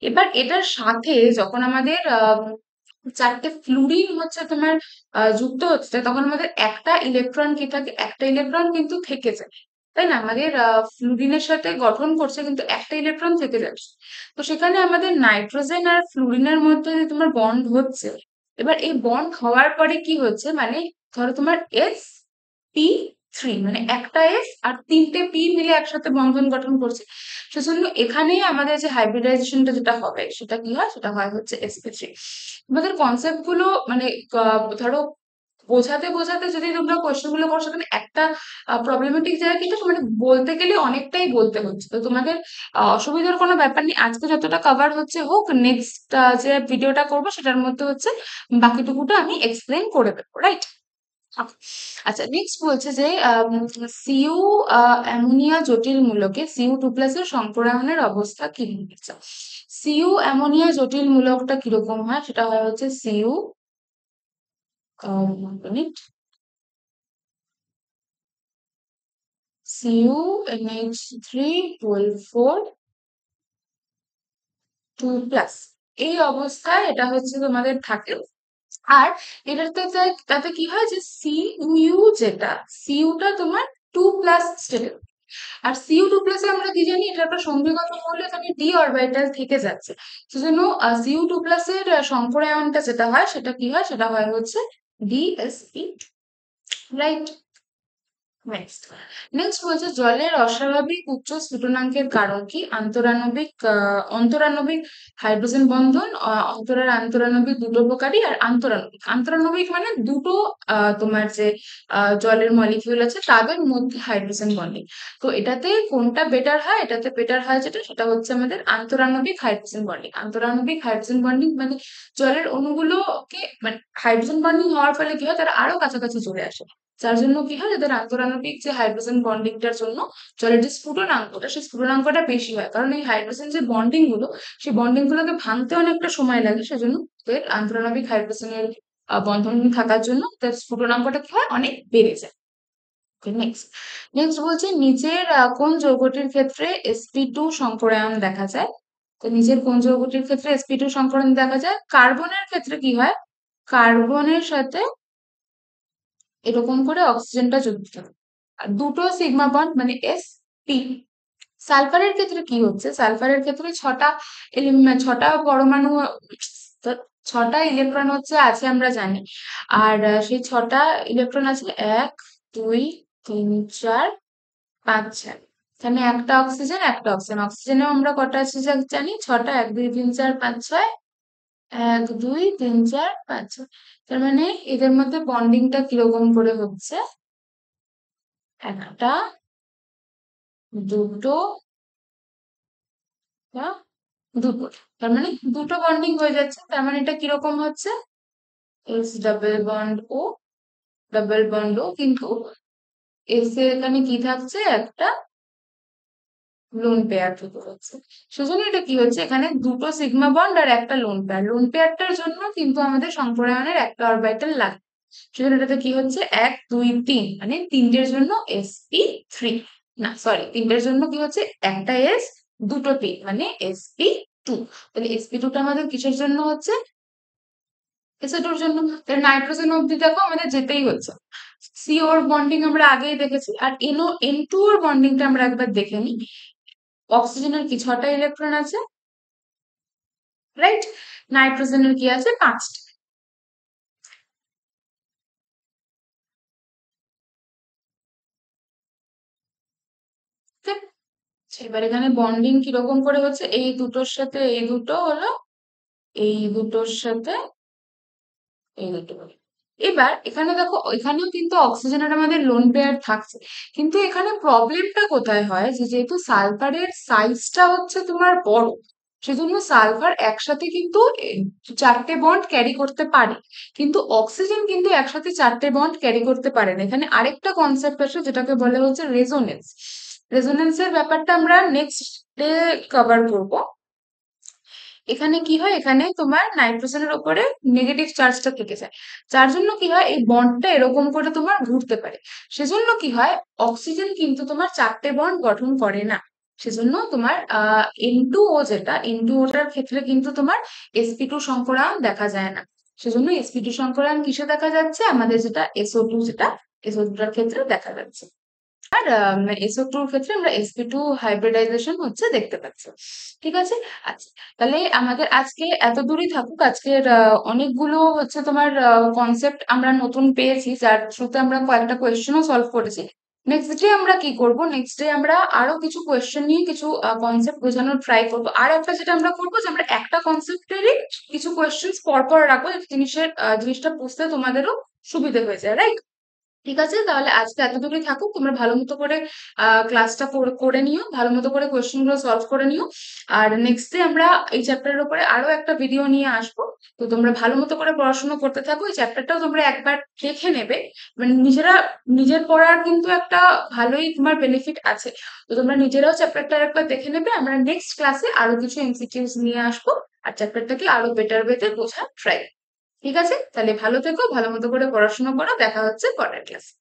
এবার এটার সাথে যখন আমাদের 4টে ফ্লুরিন হচ্ছে তোমার যুক্ত হচ্ছে, তখন আমাদের একটা ইলেকট্রন কি থাকে, একটা ইলেকট্রন কিন্তু থেকে যায়, তাই না? আমাদের ফ্লুরিনের সাথে গঠন করছে কিন্তু একটা ইলেকট্রন থেকে যাচ্ছে। তো সেখানে আমাদের নাইট্রোজেন আর ফ্লুরিনের মধ্যে যে তোমার বন্ড হচ্ছে, এবার এই বন্ড হওয়ার পরে কি হচ্ছে, মানে ধরো তোমার sp3, মানে একটা এস আর তিনটে পি মিলে একসাথে বন্ধন গঠন করছে। সেজন্য এখানে আমাদের যে হাইব্রিডাইজেশনটা যেটা হবে সেটা কি হয়, সেটা হয় হচ্ছে sp3। তোমাদের কনসেপ্ট গুলো মানে ধরো বোঝাতে বোঝাতে যদি তোমরা কোয়েশ্চেন গুলো করো, সেখানে একটা প্রবলেমেটিক জায়গা কিন্তু মানে বলতে গেলে অনেকটাই বলতে হচ্ছে। তো তোমাদের অসুবিধার কোনো ব্যাপার নেই, আজকে যতটা কভার হচ্ছে হোক, নেক্সট যে ভিডিওটা করবো সেটার মধ্যে হচ্ছে বাকিটুকুটা আমি এক্সপ্লেন করে দেবো, রাইট? আচ্ছা, নেক্সট বলছে যে সিইউ অ্যামোনিয়া জটিল মূলকে Cu2+ এর সংকরায়নের অবস্থা কি। আচ্ছা, সিইউ অ্যামোনিয়া জটিল মূলকটা কিরকম হয়, সেটা হয় হচ্ছে মিনিট, CuNH3 12 2+, এই অবস্থায় এটা হচ্ছে তোমাদের থাকে। আর এটাতে তাতে কি হয় যে সিইউ যেটা, সিইউটা তোমার 2+ স্টেটে। আর Cu2+ এ আমরা কি জানি, এটা একটা সন্ধিগত মৌল, এখানে ডি অরবিটাল থেকে যাচ্ছে। সেজন্য Cu2+ এর সংকরায়নটা যেটা হয় সেটা কি হয়, সেটা হয় হচ্ছে DsP2, রাইট? নেক্সট, নেক্সট বলছে জলের অস্বাভাবিক উচ্চ স্ফুটনাঙ্কের কারণ কি। অন্তরাণবিক হাইড্রোজেন বন্ধন, অন্তরার আন্তরাণবিক দুটো প্রকারই, আর আন্তরাণবিক, আন্তরাণবিক মানে দুটো তোমার যে জলের মলিকিউল আছে তাদের মধ্যে হাইড্রোজেন বন্ডিং। তো এটাতে কোনটা বেটার হয়, এটাতে বেটার হয় যেটা, সেটা হচ্ছে আমাদের আন্তরাণবিক হাইড্রোজেন বন্ডিং। আন্তরাণবিক হাইড্রোজেন বন্ডিং মানে জলের অণুগুলোকে মানে হাইড্রোজেন বন্ডিং হওয়ার ফলে কি হয়, তারা আরো কাছাকাছি চলে আসে। যার জন্য কি হয়, যাদের আন্তরাণবিক যে হাইড্রোজেন বন্ডিংটার জন্য জলের যে স্ফুটনাঙ্কটা, সেই স্ফুটনাঙ্কটা বেশি হয়, কারণ এই হাইড্রোজেন যে বন্ডিং গুলো, সেই বন্ডিং গুলোকে ভাঙতে অনেকটা সময় লাগে। সেজন্য এর আন্তরাণবিক হাইড্রোজেনের বন্ধন থাকার জন্য তার স্ফুটনাঙ্কটা কি হয়, অনেক বেড়ে যায়। নেক্সট, নেক্সট বলছে নিচের কোন যৌগটির ক্ষেত্রে sp2 সংকরায়ন দেখা যায়। তো নিচের কোন যৌগটির ক্ষেত্রে sp2 সংকরণ দেখা যায়। কার্বনের ক্ষেত্রে কি হয়, কার্বনের সাথে এরকম করে অক্সিজেনটা যুক্ত থাকে আর দুটো সিগমা বন্ড মানে sp। সালফারের ক্ষেত্রে কি হচ্ছে, সালফারের ক্ষেত্রে ছটা পরমাণু, ছটা ইলেকট্রন হচ্ছে আছে আমরা জানি। আর সেই ছটা ইলেকট্রন আছে 1 2 3 4 5 6, এখানে একটা অক্সিজেন, একটা অক্সিজেন। অক্সিজেনেও আমরা কটা আছে জানি, ছটা, 1 2 3 4 5 6, 1 2 3 4 5 6। তার মানে এদের মধ্যে বন্ডিংটা কিরকম করে হচ্ছে, একটা, দুটো, বা দুটো। তার মানে দুটো বন্ডিং হয়ে যাচ্ছে। তার মানে এটা কিরকম হচ্ছে, S ডাবল বন্ড O কিন্তু এস এর এখানে কি থাকছে, একটা লোন পেয়ার থেকে যাচ্ছে। সেজন্য এটা কি হচ্ছে, এখানে দুটো সিগমা বন্ড আর একটা লোন পেয়ার। লোন পেয়ারটার জন্য কিন্তু আমাদের সংকরায়নের একটা অরবিটাল লাগে। সেজন্য এটাতে কি হচ্ছে, 1 2 3, মানে তিনটের জন্য sp3, না সরি, তিনটের জন্য কি হচ্ছে, একটা এস, দুটো পি, মানে sp2। তাহলে sp2টা আমাদের কিসের জন্য হচ্ছে, এসিডোর জন্য। তাহলে নাইট্রোজেন অব্দি দেখো আমাদের যেতেই হচ্ছে। সিওর বন্ডিং আমরা আগেই দেখেছি, আর N2 এর বন্ডিংটা আমরা একবার দেখে নিই। অক্সিজেনের কি ছটা ইলেকট্রন আছে, রাইট? নাইট্রোজেনের কি আছে 5টা। এবার এখানে বন্ডিং কিরকম করে হচ্ছে, এই দুটোর সাথে এই দুটো হলো, এই দুটোর সাথে এই দুটো হলো। এবার এখানে দেখো, এখানেও কিন্তু অক্সিজেনের আমাদের লোন পেয়ার থাকছে, কিন্তু এখানে প্রবলেমটা কোথায় হয়, যে যেহেতু সালফারের সাইজটা হচ্ছে তোমার বড়, সেজন্য সালফার একসাথে কিন্তু 4টে বন্ড ক্যারি করতে পারে, কিন্তু অক্সিজেন কিন্তু একসাথে 4টে বন্ড ক্যারি করতে পারে না। এখানে আরেকটা কনসেপ্ট আছে যেটাকে বলে হচ্ছে রেজোনেন্স। রেজোনেন্সের ব্যাপারটা আমরা নেক্সট ডে কভার করব। এখানে কি হয়, এখানে তোমার নাইট্রোজেনের উপরে নেগেটিভ চার্জটা থেকে যায়, যার জন্য কি হয় এই বন্ডটা এরকম করে তোমার ঘুরতে পারে। সেজন্য কি হয়, অক্সিজেন কিন্তু তোমার 4টে বন্ড গঠন করে না। সেজন্য তোমার N2O, যেটা N2O টার ক্ষেত্রে কিন্তু তোমার sp2 সংকরায়ন দেখা যায় না। সেজন্য sp2 সংকরায়ন কিসে দেখা যাচ্ছে, আমাদের যেটা SO2, যেটা SO2টার ক্ষেত্রে দেখা যাচ্ছে। আর SO2 ক্ষেত্রে আমরা sp2 হাইব্রিডাইজেশন হচ্ছে দেখতে পাচ্ছি। ঠিক আছে। আচ্ছা, তাহলে আমাদের আজকে এত দূরই থাকুক। আজকের অনেকগুলো হচ্ছে তোমার কনসেপ্ট আমরা নতুন পেয়েছি, যার থ্রুতে আমরা কয়েকটা কোয়েশ্চেনও সলভ করেছি। নেক্সট ডে আমরা কি করব, নেক্সট ডে আমরা আরো কিছু কোয়েশ্চেন নিয়ে কিছু কনসেপ্ট বোঝানোর ট্রাই করব। আর একটা যেটা আমরা করবো, যে আমরা একটা কনসেপ্টেরই কিছু কোয়েশ্চেন পর পর রাখবো, যাতে জিনিসটা বুঝতে তোমাদেরও সুবিধে হয়ে যায়, রাইট? ঠিক আছে, তাহলে আজকে এতটুকুই থাকুক। তোমরা ভালো মতো করে ক্লাসটা করে নিও, ভালো মতো করে কোয়েশ্চেন গুলো সলভ করে নিও। আর নেক্সট ডে আমরা এই চ্যাপ্টারের উপরে আরো একটা ভিডিও নিয়ে আসবো। তো তোমরা ভালো মতো করে পড়াশোনা করতে থাকো, এই চ্যাপ্টারটাও তোমরা একবার দেখে নেবে। মানে নিজেরা, নিজের পড়ার কিন্তু একটা ভালোই তোমার বেনিফিট আছে। তো তোমরা নিজেরাও চ্যাপ্টারটা একবার দেখে নেবে। আমরা নেক্সট ক্লাসে আরো কিছু এমসিকিউস নিয়ে আসবো, আর চ্যাপ্টারটাকে আরো বেটার ওয়েতে বোঝার ট্রাই। ঠিক আছে, তাহলে ভালো থেকো, ভালো মতো করে পড়াশোনা করো, দেখা হচ্ছে পরের ক্লাসে।